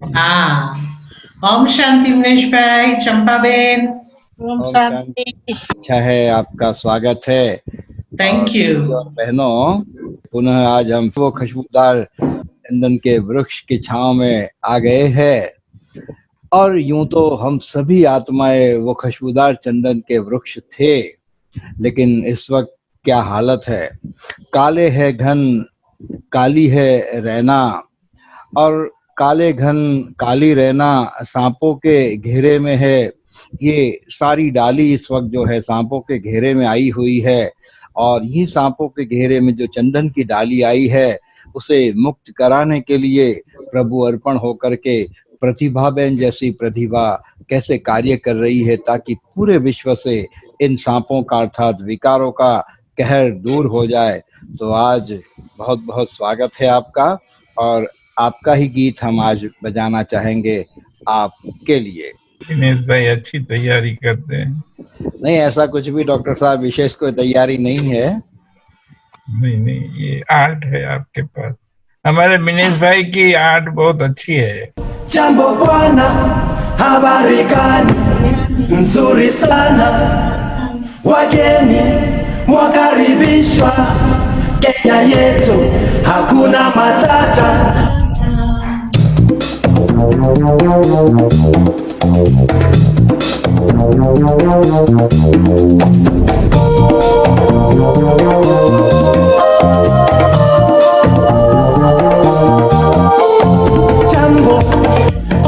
हाँ, ओम शांति मनीष भाई, चंपा बेन। ओम शांति। अच्छा है, आपका स्वागत है। Thank you. और बहनों, पुनः आज हम वो खुशबूदार चंदन के वृक्ष की छांव में आ गए हैं। और यूं तो हम सभी आत्माएं वो खुशबूदार चंदन के वृक्ष थे, लेकिन इस वक्त क्या हालत है। काले है घन, काली है रैना, और काले घन काली रैना सांपों के घेरे में है। ये सारी डाली इस वक्त जो है सांपों के घेरे में आई हुई है, और ये सांपों के घेरे में जो चंदन की डाली आई है उसे मुक्त कराने के लिए प्रभु अर्पण होकर के प्रतिभा बहन जैसी प्रतिभा कैसे कार्य कर रही है, ताकि पूरे विश्व से इन सांपों का अर्थात विकारों का कहर दूर हो जाए। तो आज बहुत बहुत स्वागत है आपका, और आपका ही गीत हम आज बजाना चाहेंगे आपके लिए। दिनेश भाई अच्छी तैयारी करते हैं। नहीं, ऐसा कुछ भी डॉक्टर साहब विशेष कोई तैयारी नहीं है। नहीं, ये आर्ट है आपके पास। हमारे दिनेश भाई की आर्ट बहुत अच्छी है। Jambo bwana, habari gani? Nzuri sana, wageni mwakaribishwa Kenya yetu, hakuna matata.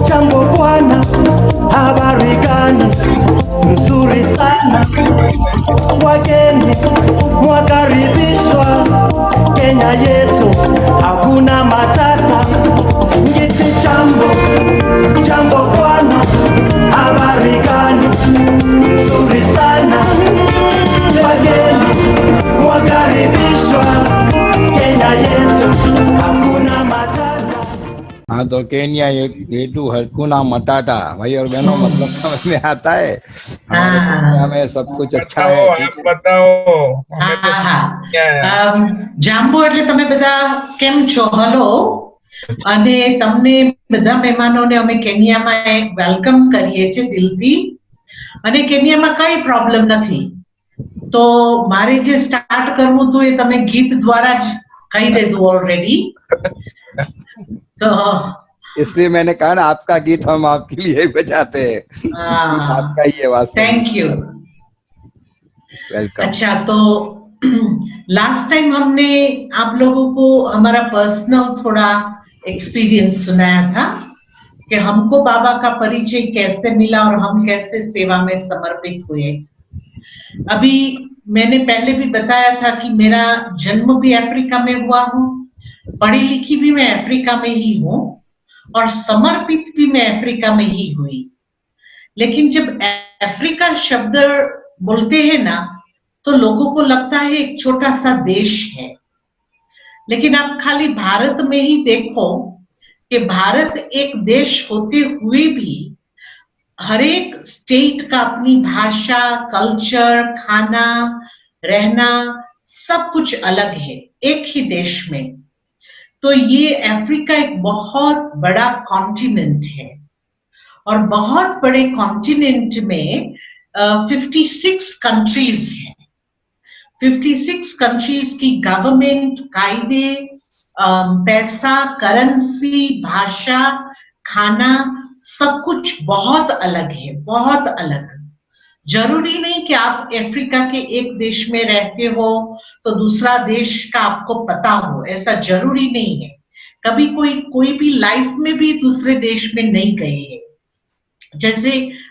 Jambo bwana, habari gani? Nzuri sana, wageni mwakaribishwa Kenya yetu, hakuna matata. Ngiti jambo bwana, habari gani? Nzuri sana, wageni mwakaribishwa Kenya yetu, hakuna matata. हाँ, तो Kenya ये to हरकुना मटाटा, भाई और बहनों, मतलब समझ में आता है। हमारे केन्या में सब कुछ अच्छा है। आप बताओ। જાંબુ એટલે તમે બધા કેમ છો? હલો. અને તમને બધા મહેમાનોને અમે કેન્યામાં એક વેલકમ કરીએ છીએ દિલથી. અને કેન્યામાં કઈ પ્રોબ્લેમ નથી. તો મારે જે સ્ટાર્ટ કરવું હતું એ તમે ગીત દ્વારા જ કહી દીધું ઓલરેડી. तो इसलिए मैंने कहा ना, आपका गीत हम आपके लिए ही बजाते हैं। आपका ही है वास्तव। Thank you. वेलकम। अच्छा, तो लास्ट टाइम हमने आप लोगों को हमारा पर्सनल थोड़ा एक्सपीरियंस सुनाया था कि हमको बाबा का परिचय कैसे मिला और हम कैसे सेवा में समर्पित हुए। अभी मैंने पहले भी बताया था कि मेरा जन्म भी अफ्रीका में हुआ हूँ, पढ़ी लिखी भी मैं अफ्रीका में ही हूँ, और समर्पित भी मैं अफ्रीका में ही हुई। लेकिन जब अफ्रीका शब्द बोलते हैं ना, तो लोगों को लगता है एक छोटा सा देश है। लेकिन आप खाली भारत में ही देखो कि भारत एक देश होते हुए भी हर एक स्टेट का अपनी भाषा, कल्चर, खाना, रहना सब कुछ अलग है एक ही देश में। तो ये अफ्रीका एक बहुत बड़ा कॉन्टिनेंट है, और बहुत बड़े कॉन्टिनेंट में 56 कंट्रीज हैं। 56 कंट्रीज की गवर्नमेंट, कायदे, पैसा, करेंसी, भाषा, खाना सब कुछ बहुत अलग है, बहुत अलग। जरूरी नहीं कि आप अफ्रीका के एक देश में रहते हो तो दूसरा देश का आपको पता हो, ऐसा जरूरी नहीं है। कभी कोई भी लाइफ में भी दूसरे देश में नहीं गए हैं। जैसे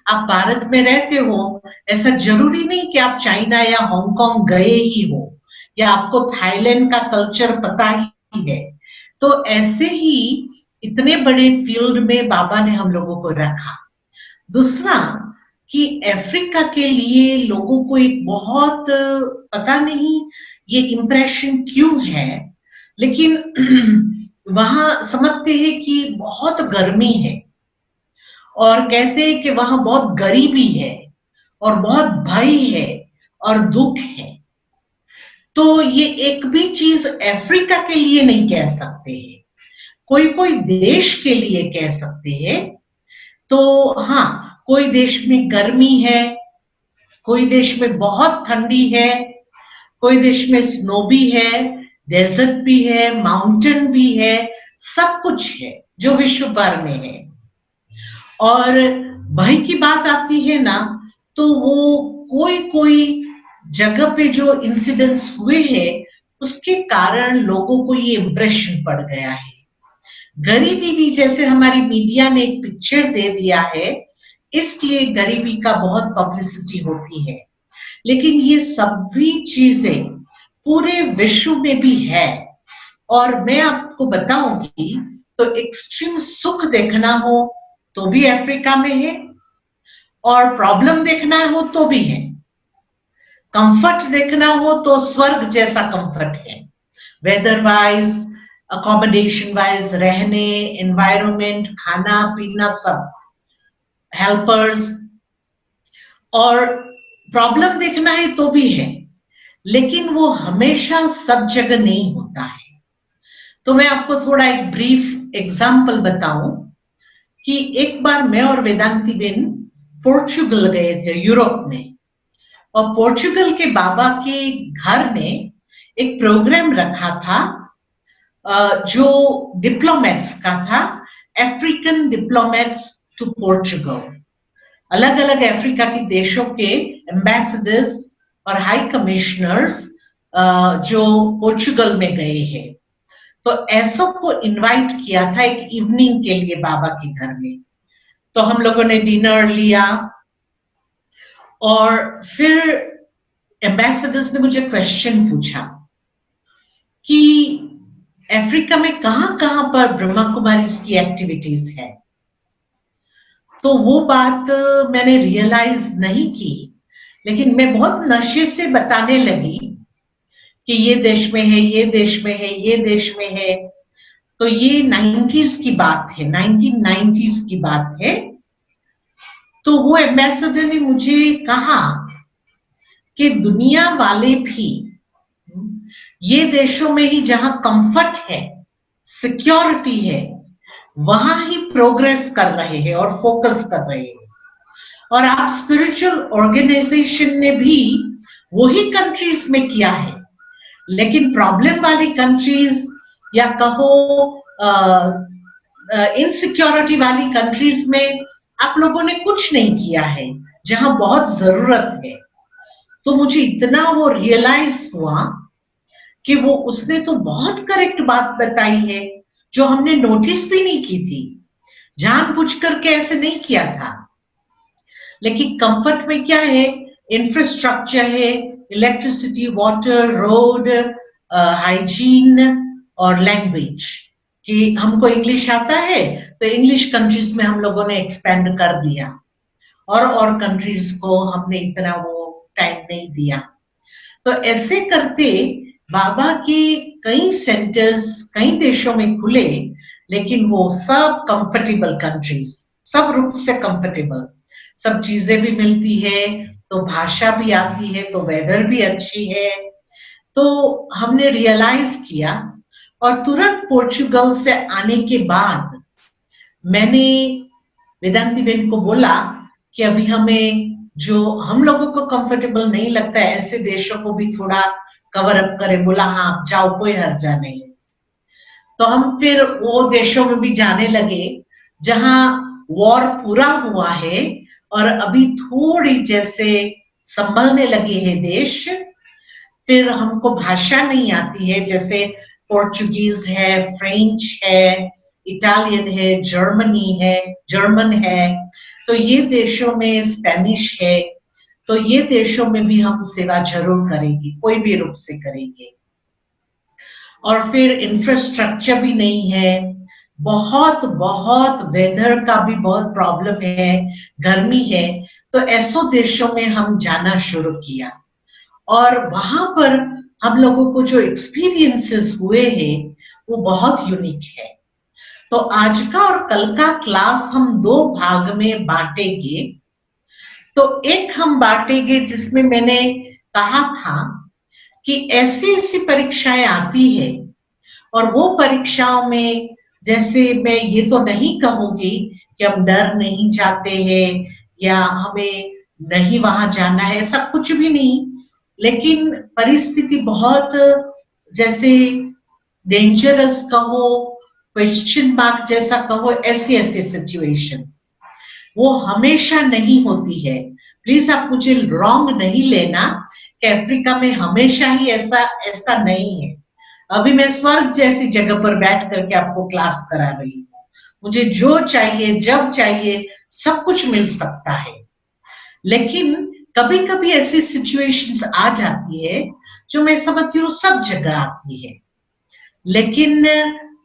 आप भारत में रहते हो, ऐसा जरूरी नहीं कि आप चाइना या हांगकांग गए ही हो, या आपको थाईलैंड का कल्चर पता ही है। तो ऐसे ही इतने बड़े फील्ड में बाबा ने हम लोगों को रखा। दूसरा कि अफ्रीका के लिए लोगों को एक बहुत, पता नहीं ये इंप्रेशन क्यों है, लेकिन वहां समझते हैं कि बहुत गर्मी है, और कहते हैं कि वहां बहुत गरीबी है, और बहुत भय है, और दुख है। तो ये एक भी चीज अफ्रीका के लिए नहीं कह सकते हैं। कोई कोई देश के लिए कह सकते हैं। तो हाँ, कोई देश में गर्मी है, कोई देश में बहुत ठंडी है, कोई देश में स्नो भी है, डेजर्ट भी है, माउंटेन भी है, सब कुछ है जो विश्व भर में है। और भय की बात आती है ना, तो वो कोई कोई जगह पे जो इंसिडेंट्स हुए हैं उसके कारण लोगों को ये इंप्रेशन पड़ गया है। गरीबी भी जैसे हमारी मीडिया ने एक पिक्चर दे दिया है, इसलिए गरीबी का बहुत पब्लिसिटी होती है, लेकिन ये सभी चीजें पूरे विश्व में भी है। और मैं आपको बताऊंगी, तो एक्सट्रीम सुख देखना हो तो भी अफ्रीका में है, और प्रॉब्लम देखना हो तो भी है, कंफर्ट देखना हो तो स्वर्ग जैसा कंफर्ट है, वेदर वाइज, अकोमोडेशन वाइज, रहने, एनवायरनमेंट, खाना पीना, सब, हेल्पर्स। और प्रॉब्लम देखना है तो भी है, लेकिन वो हमेशा सब जगह नहीं होता है। तो मैं आपको थोड़ा एक ब्रीफ एग्जाम्पल बताऊं कि एक बार मैं और वेदांती बेन पोर्चुगल गए थे, यूरोप में, और पोर्चुगल के बाबा के घर ने एक प्रोग्राम रखा था जो डिप्लोमेट्स का था, अफ्रीकन डिप्लोमेट्स टू पोर्चुगल। अलग अलग अफ्रीका के देशों के एम्बेसडर्स और हाई कमिश्नर्स जो पोर्चुगल में गए हैं, तो ऐसो को इनवाइट किया था एक इवनिंग के लिए बाबा के घर में। तो हम लोगों ने डिनर लिया, और फिर एम्बेसडर्स ने मुझे क्वेश्चन पूछा कि अफ्रीका में कहां कहां पर ब्रह्मा कुमारीज की एक्टिविटीज है। तो वो बात मैंने रियलाइज नहीं की, लेकिन मैं बहुत नशे से बताने लगी कि ये देश में है, ये देश में है, ये देश में है। तो ये 90s की बात है, 1990s की बात है। तो वो एम्बेसडर ने मुझे कहा कि दुनिया वाले भी ये देशों में ही जहां कंफर्ट है, सिक्योरिटी है, वहां ही प्रोग्रेस कर रहे हैं और फोकस कर रहे हैं। और आप स्पिरिचुअल ऑर्गेनाइजेशन ने भी वही कंट्रीज में किया है, लेकिन प्रॉब्लम वाली कंट्रीज या कहो इनसिक्योरिटी वाली कंट्रीज में आप लोगों ने कुछ नहीं किया है, जहां बहुत जरूरत है। तो मुझे इतना वो रियलाइज हुआ कि वो उसने तो बहुत करेक्ट बात बताई है, जो हमने नोटिस भी नहीं की थी, जानबूझ करके ऐसे नहीं किया था। लेकिन कंफर्ट में क्या है, इंफ्रास्ट्रक्चर है, इलेक्ट्रिसिटी, वाटर, रोड, हाइजीन और लैंग्वेज। कि हमको इंग्लिश आता है तो इंग्लिश कंट्रीज में हम लोगों ने एक्सपेंड कर दिया, और कंट्रीज को हमने इतना वो टाइम नहीं दिया। तो ऐसे करते बाबा के कई सेंटर्स कई देशों में खुले, लेकिन वो सब कंफर्टेबल कंट्रीज, सब रूप से कंफर्टेबल, सब चीजें भी मिलती है, तो भाषा भी आती है, तो वेदर भी अच्छी है। तो हमने रियलाइज किया, और तुरंत पोर्चुगल से आने के बाद मैंने वेदांती बेन को बोला कि अभी हमें जो हम लोगों को कंफर्टेबल नहीं लगता है, ऐसे देशों को भी थोड़ा कवर अप करें। बोला हाँ, आप जाओ, कोई हर्जा नहीं। तो हम फिर वो देशों में भी जाने लगे जहां वॉर पूरा हुआ है और अभी थोड़ी जैसे संभलने लगे हैं देश। फिर हमको भाषा नहीं आती है, जैसे पोर्चुगीज है, फ्रेंच है, इटालियन है, जर्मन है, तो ये देशों में स्पेनिश है। तो ये देशों में भी हम सेवा जरूर करेंगे, कोई भी रूप से करेंगे। और फिर इंफ्रास्ट्रक्चर भी नहीं है, बहुत बहुत वेदर का भी बहुत प्रॉब्लम है, गर्मी है। तो ऐसो देशों में हम जाना शुरू किया, और वहां पर हम लोगों को जो एक्सपीरियंसेस हुए हैं वो बहुत यूनिक है। तो आज का और कल का क्लास हम दो भाग में बांटेंगे। तो एक हम बांटेंगे जिसमें मैंने कहा था कि ऐसी ऐसी परीक्षाएं आती है, और वो परीक्षाओं में जैसे मैं ये तो नहीं कहूंगी कि हम डर नहीं जाते हैं या हमें नहीं वहां जाना है, ऐसा कुछ भी नहीं, लेकिन परिस्थिति बहुत जैसे डेंजरस कहो, क्वेश्चन मार्क जैसा कहो, ऐसी ऐसी सिचुएशंस वो हमेशा नहीं होती है। प्लीज आप मुझे रॉन्ग नहीं लेना कि अफ्रीका में हमेशा ही ऐसा ऐसा नहीं है। अभी मैं स्वर्ग जैसी जगह पर बैठ करके आपको क्लास करा रही हूँ, मुझे जो चाहिए जब चाहिए सब कुछ मिल सकता है। लेकिन कभी कभी ऐसी सिचुएशंस आ जाती है जो मैं समझती हूँ सब जगह आती है, लेकिन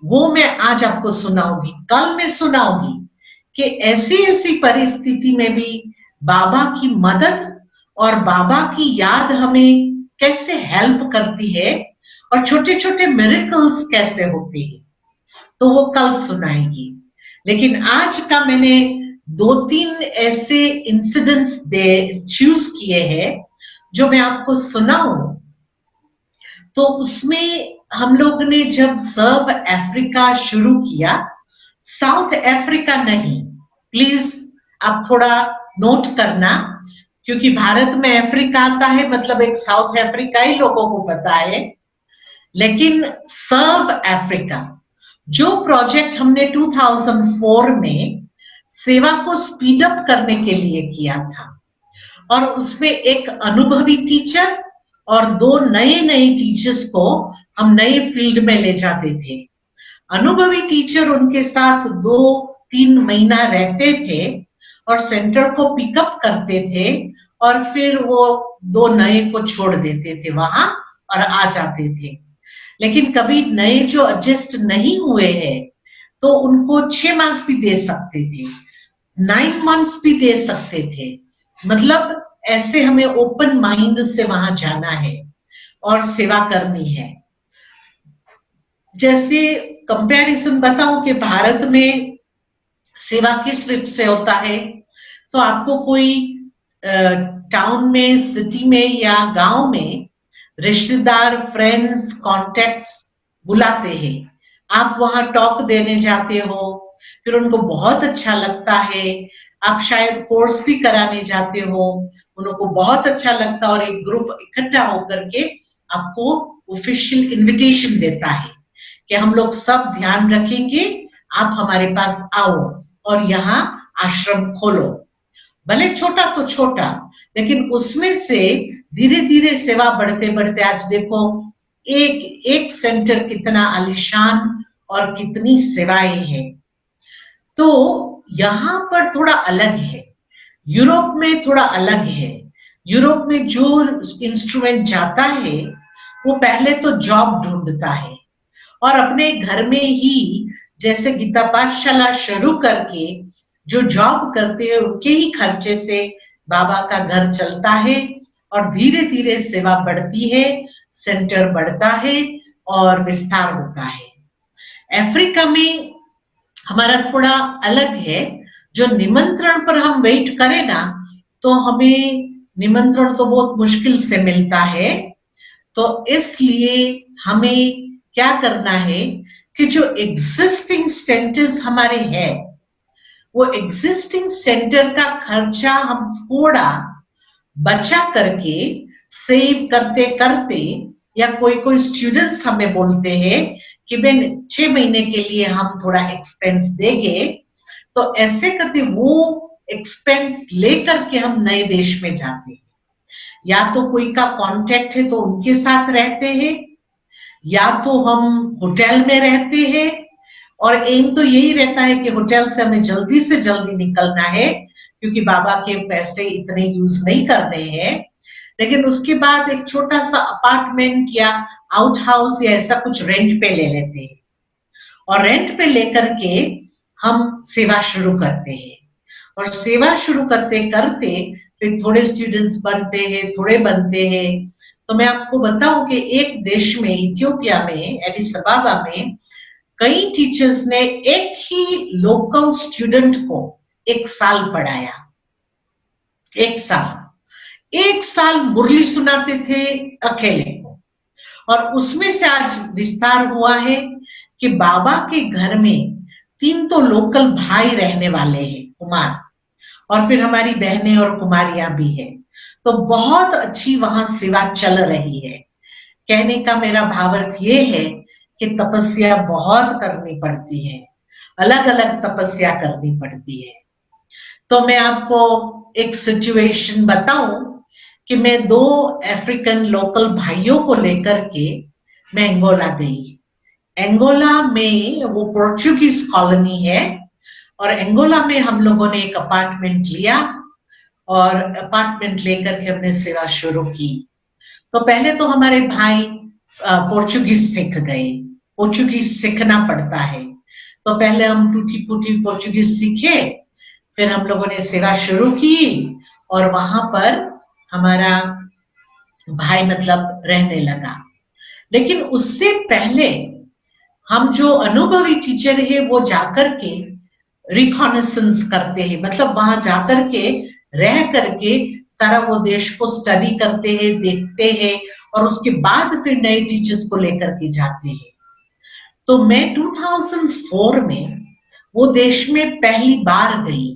वो मैं आज आपको सुनाऊंगी, कल मैं सुनाऊंगी कि ऐसी ऐसी परिस्थिति में भी बाबा की मदद और बाबा की याद हमें कैसे हेल्प करती है और छोटे छोटे मिरेकल्स कैसे होते हैं, तो वो कल सुनाएंगी। लेकिन आज का मैंने 2-3 ऐसे इंसिडेंट्स चूज किए हैं जो मैं आपको सुनाऊं। तो उसमें हम लोग ने जब सर्व अफ्रीका शुरू किया, साउथ अफ्रीका नहीं, प्लीज आप थोड़ा नोट करना, क्योंकि भारत में अफ्रीका आता है मतलब एक साउथ अफ्रीका ही लोगों को पता है, लेकिन सर्व अफ्रीका जो प्रोजेक्ट हमने 2004 में सेवा को स्पीड अप करने के लिए किया था, और उसमें एक अनुभवी टीचर और 2 नए नए टीचर्स को हम नए फील्ड में ले जाते थे। अनुभवी टीचर उनके साथ 2-3 महीना रहते थे और सेंटर को पिकअप करते थे, और फिर वो 2 नए को छोड़ देते थे वहां और आ जाते थे। लेकिन कभी नए जो एडजस्ट नहीं हुए हैं तो उनको 6 मास भी दे सकते थे, 9 मंथ्स भी दे सकते थे। मतलब ऐसे हमें ओपन माइंड से वहां जाना है और सेवा करनी है। जैसे कंपैरिजन बताऊं कि भारत में सेवा किस रूप से होता है, तो आपको कोई टाउन में, सिटी में या गांव में रिश्तेदार, फ्रेंड्स, कॉन्टेक्ट्स बुलाते हैं, आप वहां टॉक देने जाते हो, फिर उनको बहुत अच्छा लगता है, आप शायद कोर्स भी कराने जाते हो, उनको बहुत अच्छा लगता है और एक ग्रुप इकट्ठा होकर के आपको ऑफिशियल इनविटेशन देता है कि हम लोग सब ध्यान रखेंगे, आप हमारे पास आओ और यहाँ आश्रम खोलो। भले छोटा तो छोटा, लेकिन उसमें से धीरे धीरे सेवा बढ़ते बढ़ते आज देखो एक एक सेंटर कितना आलीशान और कितनी सेवाएं हैं। तो यहाँ पर थोड़ा अलग है, यूरोप में थोड़ा अलग है। यूरोप में जो इंस्ट्रूमेंट जाता है वो पहले तो जॉब ढूंढता है और अपने घर में ही, जैसे गीता पाठशाला शुरू करके जो जॉब करते हैं उनके ही खर्चे से बाबा का घर चलता है और धीरे धीरे सेवा बढ़ती है, सेंटर बढ़ता है और विस्तार होता है। अफ्रीका में हमारा थोड़ा अलग है, जो निमंत्रण पर हम वेट करें ना तो हमें निमंत्रण तो बहुत मुश्किल से मिलता है। तो इसलिए हमें क्या करना है कि जो एग्जिस्टिंग सेंटर्स हमारे हैं, वो एग्जिस्टिंग सेंटर का खर्चा हम थोड़ा बचा करके सेव करते करते, या कोई कोई स्टूडेंट्स हमें बोलते हैं कि मैं 6 महीने के लिए हम थोड़ा एक्सपेंस देंगे, तो ऐसे करते वो एक्सपेंस लेकर के हम नए देश में जाते हैं। या तो कोई का कांटेक्ट है तो उनके साथ रहते हैं, या तो हम होटल में रहते हैं, और एम तो यही रहता है कि होटल से हमें जल्दी से जल्दी निकलना है क्योंकि बाबा के पैसे इतने यूज नहीं करने हैं। लेकिन उसके बाद एक छोटा सा अपार्टमेंट या आउट हाउस या ऐसा कुछ रेंट पे ले लेते हैं, और रेंट पे लेकर के हम सेवा शुरू करते हैं। और सेवा शुरू करते करते फिर थोड़े स्टूडेंट्स बनते हैं, थोड़े बनते हैं। तो मैं आपको बताऊं कि एक देश में, इथियोपिया में, एडिस अबाबा में, कई टीचर्स ने एक ही लोकल स्टूडेंट को 1 साल पढ़ाया। 1 साल मुरली सुनाते थे अकेले को, और उसमें से आज विस्तार हुआ है कि बाबा के घर में 3 तो लोकल भाई रहने वाले हैं, कुमार, और फिर हमारी बहनें और कुमारियां भी है। तो बहुत अच्छी वहां सेवा चल रही है। कहने का मेरा भावार्थ ये है कि तपस्या बहुत करनी पड़ती है, अलग अलग तपस्या करनी पड़ती है। तो मैं आपको एक सिचुएशन बताऊं कि मैं 2 अफ्रीकन लोकल भाइयों को लेकर के मैं अंगोला गई। अंगोला में वो पोर्चुगीज कॉलोनी है, और अंगोला में हम लोगों ने एक अपार्टमेंट लिया, और अपार्टमेंट लेकर के हमने सेवा शुरू की। तो पहले तो हमारे भाई पोर्चुगीज सीख गए, पोर्चुगीज सीखना पड़ता है। तो पहले हम टूटी फूटी पोर्चुगीज सीखे, फिर हम लोगों ने सेवा शुरू की, और वहां पर हमारा भाई मतलब रहने लगा। लेकिन उससे पहले हम जो अनुभवी टीचर है वो जाकर के रिकॉनेसेंस करते हैं, मतलब वहां जाकर के रह करके सारा वो देश को स्टडी करते हैं, देखते हैं, और उसके बाद फिर नए टीचर्स को लेकर के जाते हैं। तो मैं 2004 में वो देश में पहली बार गई।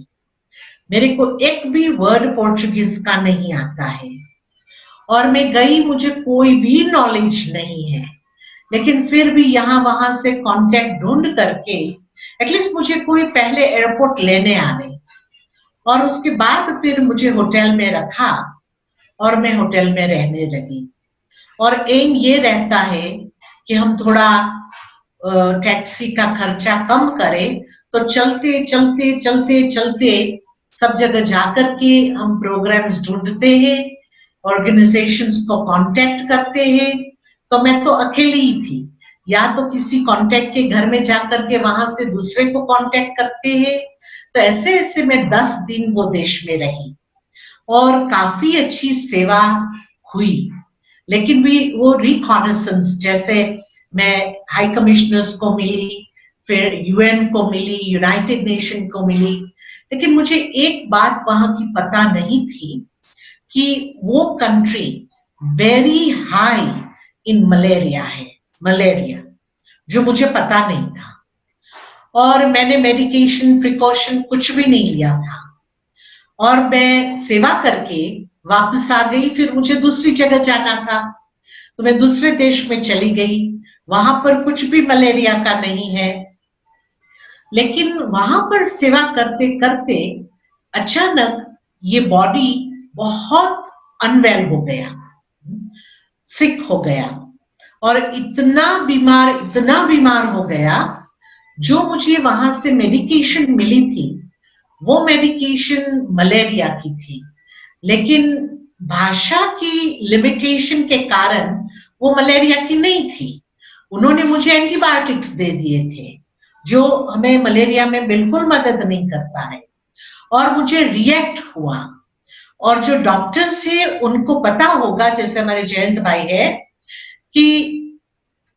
मेरे को एक भी वर्ड पोर्चुगीज का नहीं आता है, और मैं गई, मुझे कोई भी नॉलेज नहीं है, लेकिन फिर भी यहाँ वहां से कांटेक्ट ढूंढ करके एटलीस्ट मुझे कोई पहले एयरपोर्ट लेने आ गई, और उसके बाद फिर मुझे होटल में रखा, और मैं होटल में रहने लगी। और एम ये रहता है कि हम थोड़ा टैक्सी का खर्चा कम करें, तो चलते चलते चलते चलते सब जगह जाकर के हम प्रोग्राम्स ढूंढते हैं, ऑर्गेनाइजेशंस को कांटेक्ट करते हैं। तो मैं तो अकेली ही थी, या तो किसी कांटेक्ट के घर में जाकर के वहां से दूसरे को कांटेक्ट करते हैं। तो ऐसे ऐसे मैं 10 दिन वो देश में रही, और काफी अच्छी सेवा हुई। लेकिन भी वो रिकॉनेसेंस, जैसे मैं हाई कमिश्नर्स को मिली, फिर यूएन को मिली, यूनाइटेड नेशन को मिली, लेकिन मुझे एक बात वहां की पता नहीं थी कि वो country very high in malaria है, मलेरिया, जो मुझे पता नहीं था। और मैंने मेडिकेशन प्रिकॉशन कुछ भी नहीं लिया था, और मैं सेवा करके वापस आ गई। फिर मुझे दूसरी जगह जाना था, तो मैं दूसरे देश में चली गई। वहां पर कुछ भी मलेरिया का नहीं है, लेकिन वहां पर सेवा करते करते अचानक ये बॉडी बहुत अनवेल हो गया, सिक हो गया, और इतना बीमार हो गया। जो मुझे वहां से मेडिकेशन मिली थी वो मेडिकेशन मलेरिया की थी, लेकिन भाषा की लिमिटेशन के कारण वो मलेरिया की नहीं थी। उन्होंने मुझे एंटीबायोटिक्स दे दिए थे, जो हमें मलेरिया में बिल्कुल मदद नहीं करता है, और मुझे रिएक्ट हुआ। और जो डॉक्टर्स है उनको पता होगा, जैसे हमारे जयंत भाई है, कि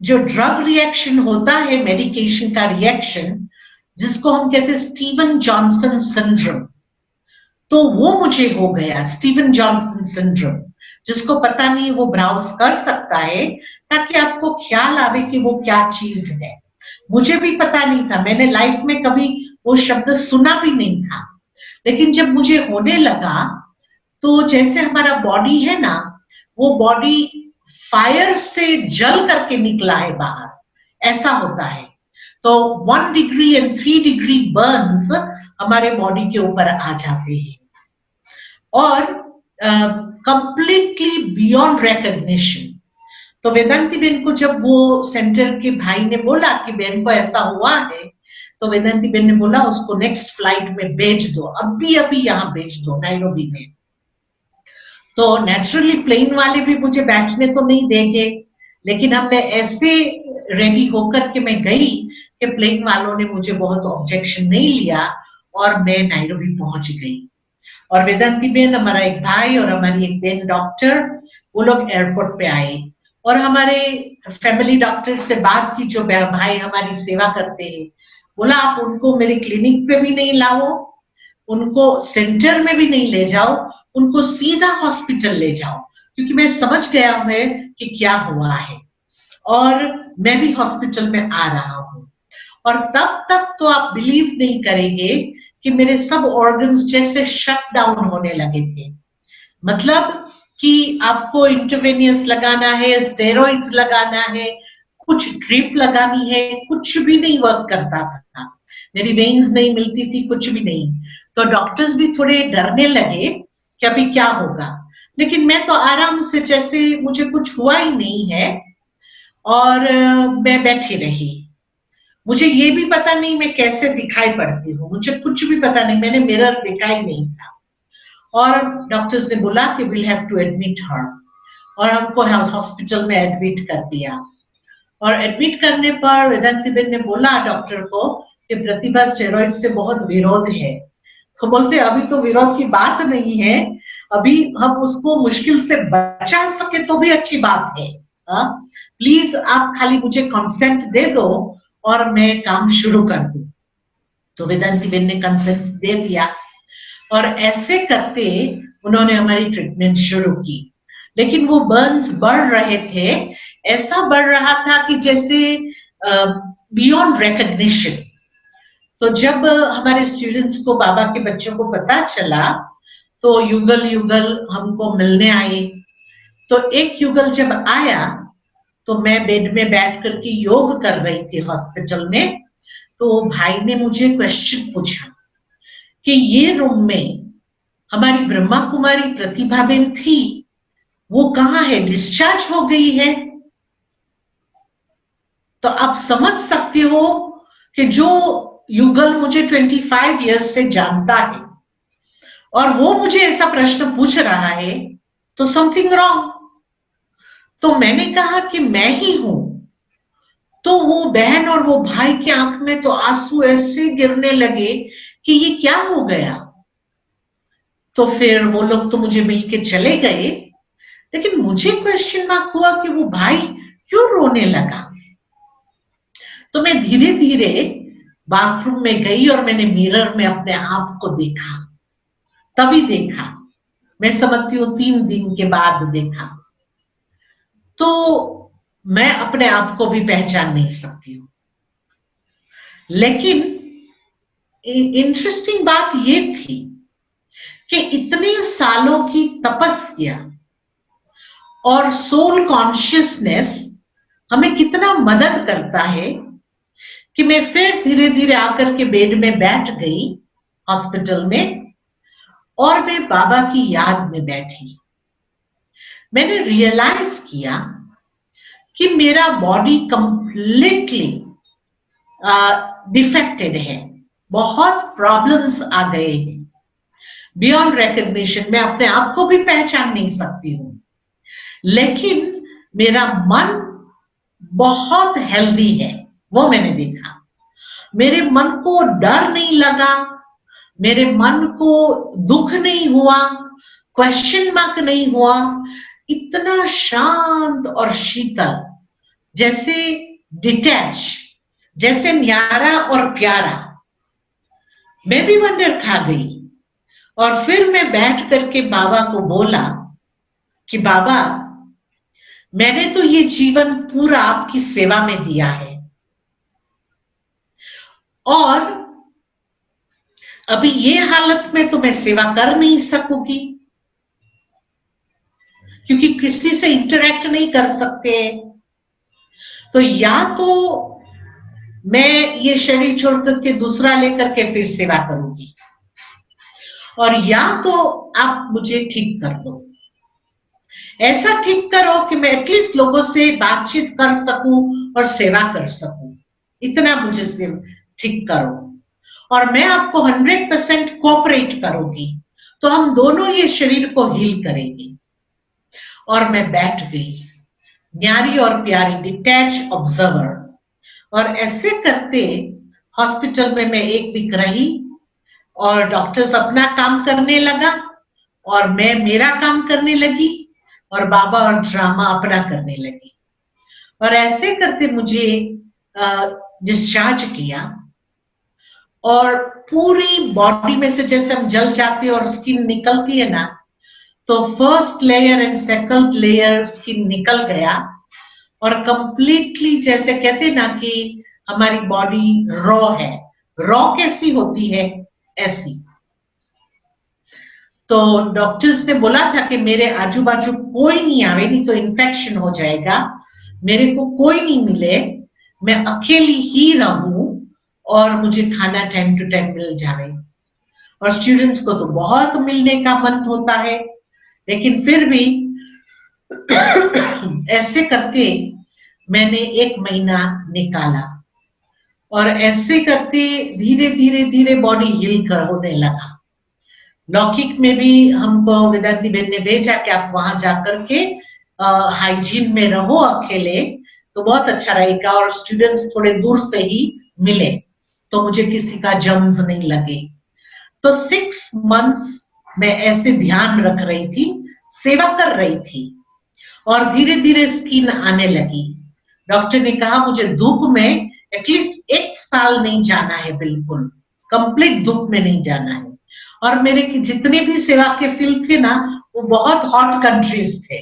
जो ड्रग रिएक्शन होता है, मेडिकेशन का रिएक्शन, जिसको हम कहते हैं स्टीवन जॉनसन सिंड्रोम, तो वो मुझे हो गया, स्टीवन जॉनसन सिंड्रोम। जिसको पता नहीं वो ब्राउज कर सकता है, ताकि आपको ख्याल आवे कि वो क्या चीज है। मुझे भी पता नहीं था, मैंने लाइफ में कभी वो शब्द सुना भी नहीं था, लेकिन जब मुझे होने लगा तो जैसे हमारा बॉडी है ना, वो बॉडी फायर से जल करके निकला है बाहर, ऐसा होता है। तो 1 डिग्री एंड 3 डिग्री बर्न्स हमारे बॉडी के ऊपर आ जाते हैं, और कंप्लीटली बियॉन्ड रिकॉग्निशन। तो वेदांती बहन को जब वो सेंटर के भाई ने बोला कि बहन को ऐसा हुआ है, तो वेदांती बहन ने बोला उसको नेक्स्ट फ्लाइट में भेज दो, अभी यहाँ भेज दो, नायरोबी में। तो नेचुरली प्लेन वाले भी मुझे बैठने तो नहीं देंगे, लेकिन हमने ऐसे रेडी होकर के मैं गई कि प्लेन वालों ने मुझे बहुत ऑब्जेक्शन नहीं लिया, और मैं नायरोबी पहुंच गई। और वेदांती बहन, हमारा एक भाई और हमारी एक बहन डॉक्टर, वो लोग एयरपोर्ट पे आए, और हमारे फैमिली डॉक्टर से बात की, जो भाई हमारी सेवा करते हैं। बोला आप उनको मेरे क्लिनिक पे भी नहीं लाओ, उनको सेंटर में भी नहीं ले जाओ, उनको सीधा हॉस्पिटल ले जाओ, क्योंकि मैं समझ गया हूं कि क्या हुआ है, और मैं भी हॉस्पिटल में आ रहा हूं। और तब तक तो आप बिलीव नहीं करेंगे कि मेरे सब ऑर्गन्स जैसे शट डाउन होने लगे थे। मतलब कि आपको इंटरवेनियस लगाना है, स्टेरॉइड्स लगाना है, कुछ ड्रिप लगानी है, कुछ भी नहीं वर्क करता था। मेरी वेन्स नहीं मिलती थी, कुछ भी नहीं। तो डॉक्टर्स भी थोड़े डरने लगे कि अभी क्या होगा, लेकिन मैं तो आराम से जैसे मुझे कुछ हुआ ही नहीं है और मैं बैठी रही। मुझे ये भी पता नहीं मैं कैसे दिखाई पड़ती हूँ, मुझे कुछ भी पता नहीं, मैंने मिरर देखा ही नहीं था। और डॉक्टर्स ने बोला कि विल हैव टू एडमिट हर, और हमको हॉस्पिटल में एडमिट कर दिया। और एडमिट करने पर वेदांतीबेन ने बोला डॉक्टर को कि प्रतिभा स्टेरॉइड से बहुत विरोध है। तो बोलते अभी तो विरोध की बात नहीं है, अभी हम उसको मुश्किल से बचा सके तो भी अच्छी बात है। प्लीज आप खाली मुझे कंसेंट दे दो और मैं काम शुरू कर दूं। तो वेदांतीबेन ने कंसेंट दे दिया और ऐसे करते उन्होंने हमारी ट्रीटमेंट शुरू की। लेकिन वो बर्न्स बढ़ रहे थे, ऐसा बढ़ रहा था कि जैसे बियॉन्ड रिकॉग्निशन। तो जब हमारे स्टूडेंट्स को, बाबा के बच्चों को पता चला तो युगल युगल हमको मिलने आए। तो एक युगल जब आया तो मैं बेड में बैठ करके योग कर रही थी हॉस्पिटल में। तो भाई ने मुझे क्वेश्चन पूछा कि ये रूम में हमारी ब्रह्मा कुमारी प्रतिभाबेन थी, वो कहाँ है, डिस्चार्ज हो गई है। तो आप समझ सकते हो कि जो युगल मुझे 25 इयर्स से जानता है और वो मुझे ऐसा प्रश्न पूछ रहा है, तो समथिंग रॉन्ग। तो मैंने कहा कि मैं ही हूं। तो वो बहन और वो भाई की आंख में तो आंसू ऐसे गिरने लगे कि ये क्या हो गया। तो फिर वो लोग तो मुझे मिलके चले गए, लेकिन मुझे क्वेश्चन मार्क हुआ कि वो भाई क्यों रोने लगा। तो मैं धीरे धीरे बाथरूम में गई और मैंने मिरर में अपने आप को देखा। तभी देखा, मैं समझती हूँ 3 दिन के बाद देखा। तो मैं अपने आप को भी पहचान नहीं सकती हूँ। लेकिन इंटरेस्टिंग बात ये थी कि इतने सालों की तपस्या और सोल कॉन्शियसनेस हमें कितना मदद करता है कि मैं फिर धीरे धीरे आकर के बेड में बैठ गई हॉस्पिटल में और मैं बाबा की याद में बैठी। मैंने रियलाइज किया कि मेरा बॉडी कंप्लीटली डिफेक्टेड है, बहुत प्रॉब्लम्स आ गए हैं बियॉन्ड रिकॉग्निशन। मैं अपने आप को भी पहचान नहीं सकती हूँ, लेकिन मेरा मन बहुत हेल्दी है, वो मैंने देखा। मेरे मन को डर नहीं लगा, मेरे मन को दुख नहीं हुआ, क्वेश्चन मार्क नहीं हुआ। इतना शांत और शीतल, जैसे डिटैच, जैसे न्यारा और प्यारा। मैं भी वंडर खा गई और फिर मैं बैठ करके बाबा को बोला कि बाबा, मैंने तो ये जीवन पूरा आपकी सेवा में दिया है और अभी ये हालत में तो मैं सेवा कर नहीं सकूंगी क्योंकि किसी से इंटरेक्ट नहीं कर सकते। तो या तो मैं ये शरीर छोड़ करके दूसरा लेकर के फिर सेवा करूंगी, और या तो आप मुझे ठीक कर दो। ऐसा ठीक करो कि मैं एटलीस्ट लोगों से बातचीत कर सकूं और सेवा कर सकूं। इतना मुझे सिर्फ ठीक करो और मैं आपको 100% कोऑपरेट करूंगी, तो हम दोनों ये शरीर को हील करेंगे। और मैं बैठ गई, न्यारी और प्यारी, डिटैच ऑब्जर्वर। और ऐसे करते हॉस्पिटल में मैं एक वीक रही और डॉक्टर्स अपना काम करने लगा और मैं मेरा काम करने लगी और बाबा और ड्रामा अपना करने लगी। और ऐसे करते मुझे डिस्चार्ज किया और पूरी बॉडी में से जैसे हम जल जाते हैं और स्किन निकलती है ना, तो first layer and second layer skin निकल गया और कंप्लीटली जैसे कहते ना कि हमारी बॉडी रॉ है। रॉ कैसी होती है? ऐसी। तो डॉक्टर्स ने बोला था कि मेरे आजू बाजू कोई नहीं आवे, नहीं तो इन्फेक्शन हो जाएगा, मेरे को कोई नहीं मिले, मैं अकेली ही रहूं और मुझे खाना टाइम टू टाइम मिल जाए। और स्टूडेंट्स को तो बहुत मिलने का मन होता है, लेकिन फिर भी ऐसे करके मैंने 1 महीना निकाला और ऐसे करते धीरे धीरे धीरे बॉडी हील कर होने लगा। लौकिक में भी हमको वेदांती बहन ने भेजा कि आप वहां जाकर के हाइजीन में रहो अकेले, तो बहुत अच्छा रहेगा और स्टूडेंट्स थोड़े दूर से ही मिले तो मुझे किसी का जर्म्स नहीं लगे। तो 6 मंथ्स मैं ऐसे ध्यान रख रही थी, सेवा कर रही थी और धीरे धीरे स्किन आने लगी। डॉक्टर ने कहा मुझे धूप में एटलीस्ट 1 साल नहीं जाना है, बिल्कुल कंप्लीट धूप में नहीं जाना है। और मेरे जितने भी सेवा के फील्ड थे ना, वो बहुत हॉट कंट्रीज थे,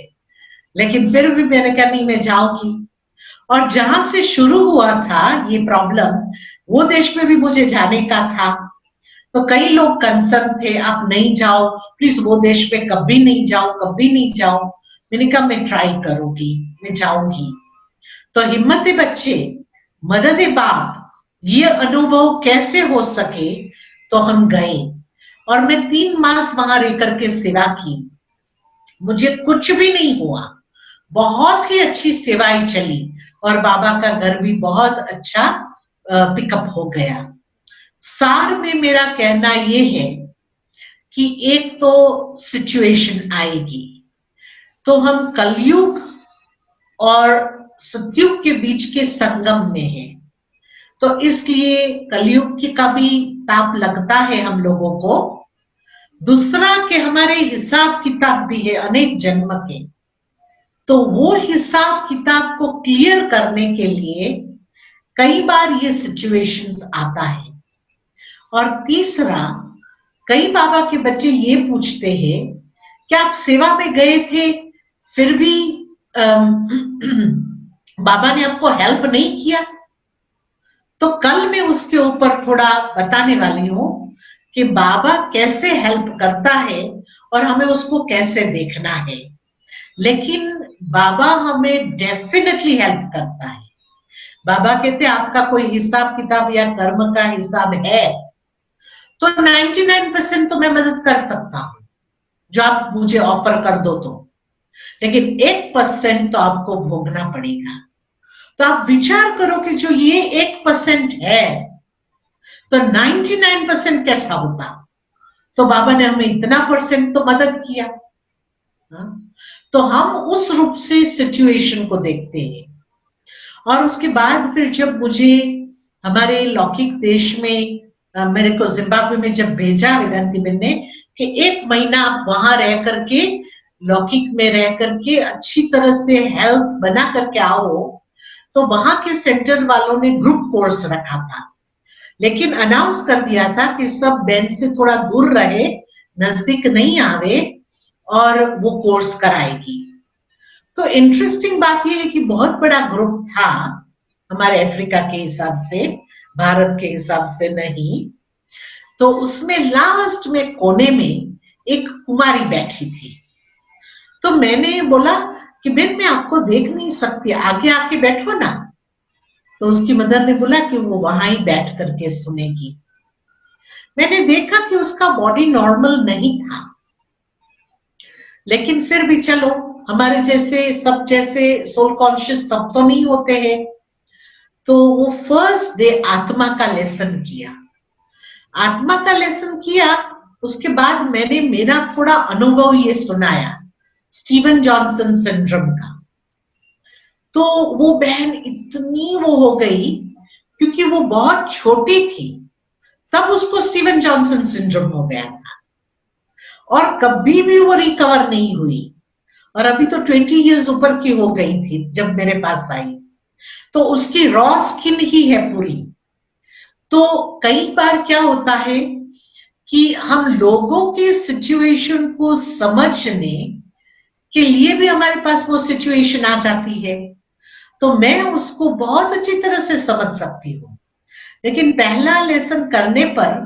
लेकिन फिर भी मैंने कहा नहीं, मैं जाऊंगी। और जहां से शुरू हुआ था ये प्रॉब्लम, वो देश में भी मुझे जाने का था। तो कई लोग कंसर्न थे, आप नहीं जाओ प्लीज, वो देश में कभी नहीं जाओ, कभी नहीं जाओ। मैंने कहा मैं ट्राई करूंगी, मैं जाऊंगी। तो हिम्मत बच्चे, मदद बाप, ये अनुभव कैसे हो सके, तो हम गए और मैं 3 मास वहां रह करके सेवा की। मुझे कुछ भी नहीं हुआ, बहुत ही अच्छी सेवाएं चली और बाबा का घर भी बहुत अच्छा पिकअप हो गया। सार में मेरा कहना ये है कि एक तो सिचुएशन आएगी, तो हम कलयुग और सतयुग के बीच के संगम में है, तो इसलिए कलयुग की का भी ताप लगता है हम लोगों को। दूसरा कि हमारे हिसाब किताब भी है अनेक जन्म के, तो वो हिसाब किताब को क्लियर करने के लिए कई बार ये सिचुएशंस आता है। और तीसरा, कई बाबा के बच्चे ये पूछते हैं कि आप सेवा में गए थे फिर भी बाबा ने आपको हेल्प नहीं किया। तो कल मैं उसके ऊपर थोड़ा बताने वाली हूं कि बाबा कैसे हेल्प करता है और हमें उसको कैसे देखना है। लेकिन बाबा हमें डेफिनेटली हेल्प करता है। बाबा कहते हैं आपका कोई हिसाब किताब या कर्म का हिसाब है तो 99% तो मैं मदद कर सकता हूं, जो आप मुझे ऑफर कर दो तो, लेकिन 1% तो आपको भोगना पड़ेगा। तो आप विचार करो कि जो ये 1% है तो 99% कैसा होता। तो बाबा ने हमें इतना % तो मदद किया। तो हम उस रूप से सिचुएशन को देखते हैं। और उसके बाद फिर जब मुझे हमारे लौकिक देश में मेरे को जिम्बाब्वे में जब भेजा वेदांती बहन ने कि 1 महीना आप वहां रह करके लौकिक में रह करके अच्छी तरह से हेल्थ बना करके आओ, तो वहां के सेंटर वालों ने ग्रुप कोर्स रखा था, लेकिन अनाउंस कर दिया था कि सब बहन से थोड़ा दूर रहे, नजदीक नहीं आवे और वो कोर्स कराएगी। तो इंटरेस्टिंग बात यह है कि बहुत बड़ा ग्रुप था हमारे अफ्रीका के हिसाब से, भारत के हिसाब से नहीं। तो उसमें लास्ट में कोने में एक कुमारी बैठी थी। तो मैंने बोला कि बेन मैं आपको देख नहीं सकती, आगे आके बैठो ना। तो उसकी मदर ने बोला कि वो वहां ही बैठ करके सुनेगी। मैंने देखा कि उसका बॉडी नॉर्मल नहीं था, लेकिन फिर भी चलो, हमारे जैसे सब जैसे सोल कॉन्शियस सब तो नहीं होते हैं। तो वो फर्स्ट डे आत्मा का लेसन किया, आत्मा का लेसन किया। उसके बाद मैंने मेरा थोड़ा अनुभव ये सुनाया स्टीवन जॉनसन सिंड्रोम का। तो वो बहन इतनी वो हो गई क्योंकि वो बहुत छोटी थी तब उसको स्टीवन जॉनसन सिंड्रोम हो गया था और कभी भी वो रिकवर नहीं हुई। और अभी तो 20 इयर्स ऊपर की हो गई थी जब मेरे पास आई। तो उसकी रॉ स्किन ही है पूरी। तो कई बार क्या होता है कि हम लोगों के सिचुएशन को समझने के लिए भी हमारे पास वो सिचुएशन आ जाती है। तो मैं उसको बहुत अच्छी तरह से समझ सकती हूँ। लेकिन पहला लेसन करने पर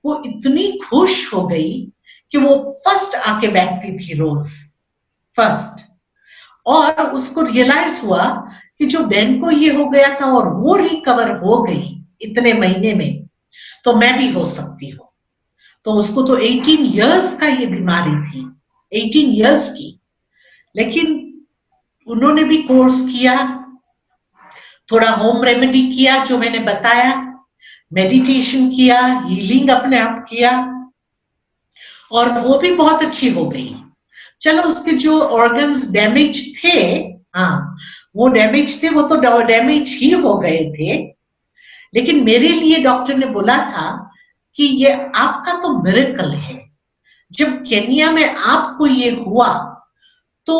वो इतनी खुश हो गई कि वो फर्स्ट आके बैठती थी रोज, फर्स्ट। और उसको रियलाइज हुआ कि जो बहन को ये हो गया था और वो रिकवर हो गई इतने महीने में, तो मैं भी हो सकती हूँ। तो उसको तो 18 इयर्स का ये बीमारी थी, 18 इयर्स की। लेकिन उन्होंने भी कोर्स किया, थोड़ा होम रेमेडी किया जो मैंने बताया, मेडिटेशन किया, हीलिंग अपने आप किया, और वो भी बहुत अच्छी हो गई। चलो उसके जो ऑर्गन्स डैमेज थे, हाँ वो डैमेज थे, वो तो डैमेज ही हो गए थे। लेकिन मेरे लिए डॉक्टर ने बोला था कि ये आपका तो मिरेकल है। जब केन्या में आपको ये हुआ तो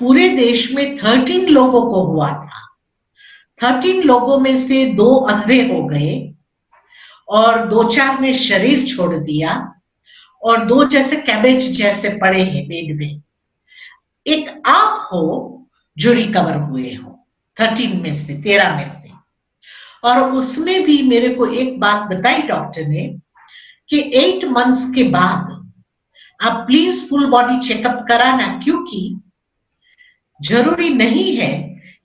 पूरे देश में 13 लोगों को हुआ था। 13 लोगों में से 2 अंधे हो गए और 2-4 ने शरीर छोड़ दिया और 2 जैसे कैबेज जैसे पड़े हैं बेड में। एक आप हो जो रिकवर हुए हो 13 में से, 13 में से। और उसमें भी मेरे को एक बात बताई डॉक्टर ने कि 8 मंथ्स के बाद आप प्लीज फुल बॉडी चेकअप कराना, क्योंकि जरूरी नहीं है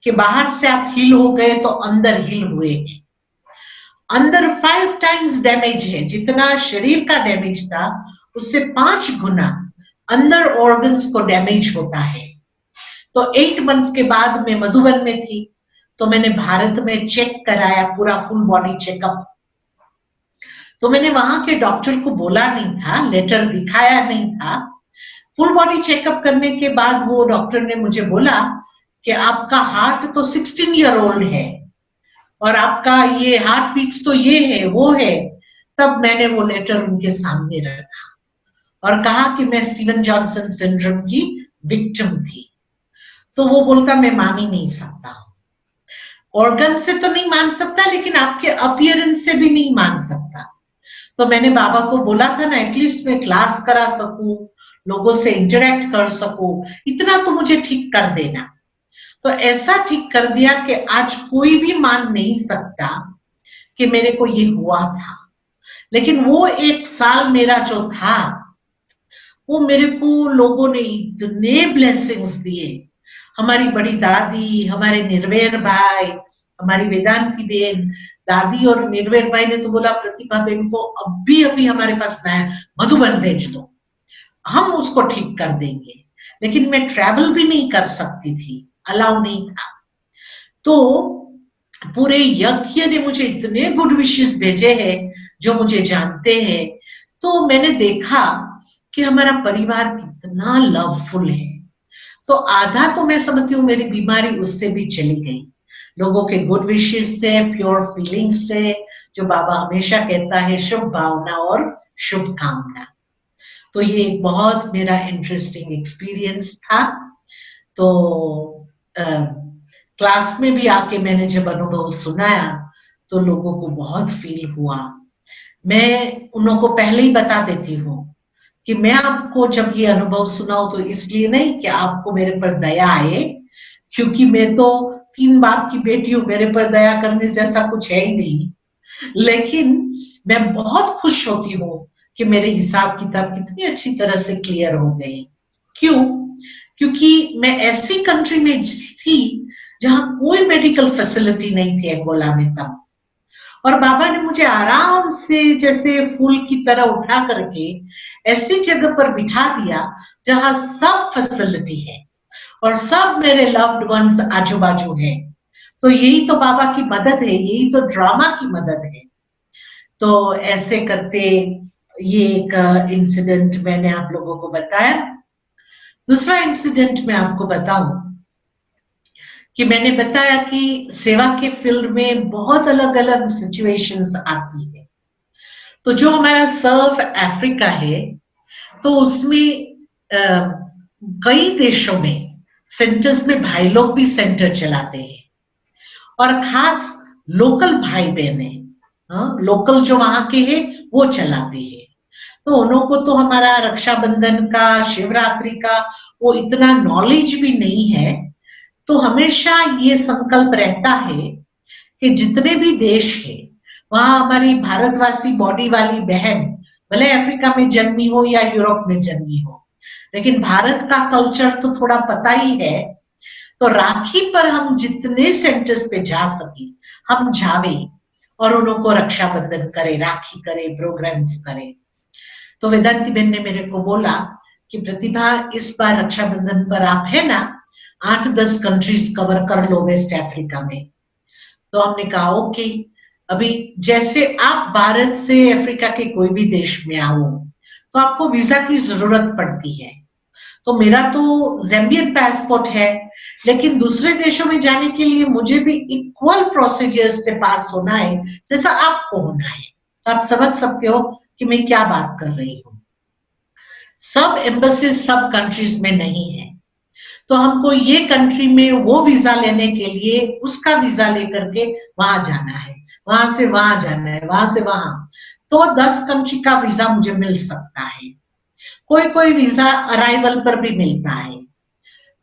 कि बाहर से आप हील हो गए तो अंदर हील हुए। अंदर 5 टाइम्स डैमेज है, जितना शरीर का डैमेज था उससे 5 गुना अंदर ऑर्गन्स को डैमेज होता है। तो 8 मंथ्स के बाद मैं मधुबन में थी, तो मैंने भारत में चेक कराया, पूरा फुल बॉडी चेकअप। तो मैंने वहां के डॉक्टर को बोला नहीं था, लेटर दिखाया नहीं था। फुल बॉडी चेकअप करने के बाद वो डॉक्टर ने मुझे बोला कि आपका हार्ट तो 16 ईयर ओल्ड है और आपका ये हार्ट बीट्स तो ये है वो है। तब मैंने वो लेटर उनके सामने रखा और कहा कि मैं स्टीवन जॉनसन सिंड्रोम की विक्टिम थी। तो वो बोलता मैं मान ही नहीं सकता, ऑर्गन से तो नहीं मान सकता, लेकिन आपके अपीयरेंस से भी नहीं मान सकता। तो मैंने बाबा को बोला था ना, एटलीस्ट मैं क्लास करा सकूं, लोगों से इंटरेक्ट कर सकूं, इतना तो मुझे ठीक कर देना। तो ऐसा ठीक कर दिया कि आज कोई भी मान नहीं सकता कि मेरे को ये हुआ था। लेकिन वो 1 साल मेरा जो था, वो मेरे को लोगों ने इतने ब्लेसिंग्स दिए। हमारी बड़ी दादी, हमारे निर्वैर भाई, हमारी वेदांती बेन, दादी और निर्वैर भाई ने तो बोला प्रतिभा बेन को अभी हमारे पास नया मधुबन भेज दो, हम उसको ठीक कर देंगे। लेकिन मैं ट्रैवल भी नहीं कर सकती थी, अलाउ नहीं था। तो पूरे यज्ञ ने मुझे इतने गुड विशेस भेजे हैं जो मुझे जानते हैं। तो मैंने देखा कि हमारा परिवार कितना लवफुल है। तो आधा तो मैं समझती हूँ मेरी बीमारी उससे भी चली गई, लोगों के गुड विशेस से, प्योर फीलिंग्स से, जो बाबा हमेशा कहता है शुभ भावना और शुभकामना। तो ये एक बहुत मेरा इंटरेस्टिंग एक्सपीरियंस था। तो क्लास में भी आके मैंने जब अनुभव सुनाया तो लोगों को बहुत फील हुआ। मैं उन लोगों को पहले ही बता देती हूँ कि मैं आपको जब ये अनुभव सुनाऊं तो इसलिए नहीं कि आपको मेरे पर दया आए, क्योंकि मैं तो 3 बाप की बेटी हूं, मेरे पर दया करने जैसा कुछ है ही नहीं। लेकिन मैं बहुत खुश होती हूँ कि मेरे हिसाब किताब कितनी अच्छी तरह से क्लियर हो गए। क्यों? क्योंकि मैं ऐसी कंट्री में थी जहां कोई मेडिकल फैसिलिटी नहीं थी, अंगोला में तब। और बाबा ने मुझे आराम से जैसे फूल की तरह उठा करके ऐसी जगह पर बिठा दिया जहां सब फैसिलिटी है और सब मेरे लव्ड वंस आजू बाजू हैं। तो यही तो बाबा की मदद है, यही तो ड्रामा की मदद है। तो ऐसे करते ये एक इंसिडेंट मैंने आप लोगों को बताया। दूसरा इंसिडेंट मैं आपको बताऊं कि मैंने बताया कि सेवा के फील्ड में बहुत अलग अलग सिचुएशंस आती है। तो जो हमारा सर्व अफ्रीका है, तो उसमें कई देशों में सेंटर्स में भाई लोग भी सेंटर चलाते हैं और खास लोकल भाई बहने, लोकल जो वहां के हैं वो चलाते हैं। तो उन्हों को तो हमारा रक्षाबंधन का, शिवरात्रि का वो इतना नॉलेज भी नहीं है। तो हमेशा ये संकल्प रहता है कि जितने भी देश है वहां हमारी भारतवासी बॉडी वाली बहन भले अफ्रीका में जन्मी हो या यूरोप में जन्मी हो, लेकिन भारत का कल्चर तो थोड़ा पता ही है। तो राखी पर हम जितने सेंटर्स पे जा सके हम जावे और उनको रक्षाबंधन करे, राखी करे, प्रोग्राम्स करे। तो वेदांती बहन ने मेरे को बोला कि प्रतिभा इस बार रक्षाबंधन पर आप है ना 8-10 कंट्रीज कवर कर लो वेस्ट अफ्रीका में। तो हमने कहा ओके, अभी जैसे आप भारत से अफ्रीका के कोई भी देश में आओ तो आपको वीजा की जरूरत पड़ती है। तो मेरा तो ज़ैम्बियन पासपोर्ट है, लेकिन दूसरे देशों में जाने के लिए मुझे भी इक्वल प्रोसीजर्स से पास होना है जैसा आपको होना है। तो आप समझ सकते हो कि मैं क्या बात कर रही हूँ। सब एम्बेसी सब कंट्रीज में नहीं है, तो हमको ये कंट्री में वो वीजा लेने के लिए उसका वीजा लेकर के वहां जाना है, वहां से वहां जाना है, वहां से वहां। तो 10 कंट्री का वीजा मुझे मिल सकता है, कोई कोई वीजा अराइवल पर भी मिलता है।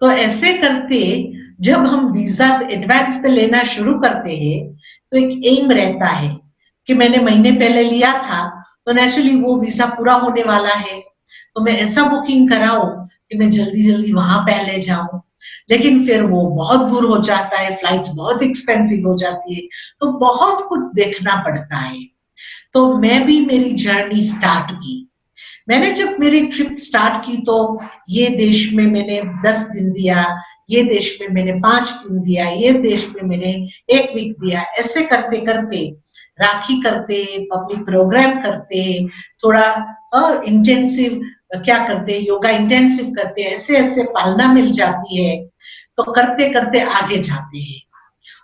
तो ऐसे करते जब हम वीजा एडवांस पे लेना शुरू करते हैं तो एक एम रहता है कि मैंने महीने पहले लिया था तो नेचुरली वो वीजा पूरा होने वाला है, तो मैं ऐसा बुकिंग कराऊं कि मैं जल्दी जल्दी वहां पहले जाऊं। लेकिन फिर वो बहुत दूर हो जाता है, फ्लाइट्स बहुत एक्सपेंसिव हो जाती है, तो बहुत कुछ देखना पड़ता है। तो मैं भी मेरी जर्नी स्टार्ट की। मैंने जब मेरी ट्रिप स्टार्ट की तो ये देश में मैंने 10 दिन दिया, ये देश में मैंने 5 दिन दिया, ये देश में मैंने 1 वीक दिया। ऐसे करते करते राखी करते, पब्लिक प्रोग्राम करते, थोड़ा इंटेंसिव क्या करते, योगा इंटेंसिव करते, ऐसे ऐसे पालना मिल जाती है। तो करते करते आगे जाते हैं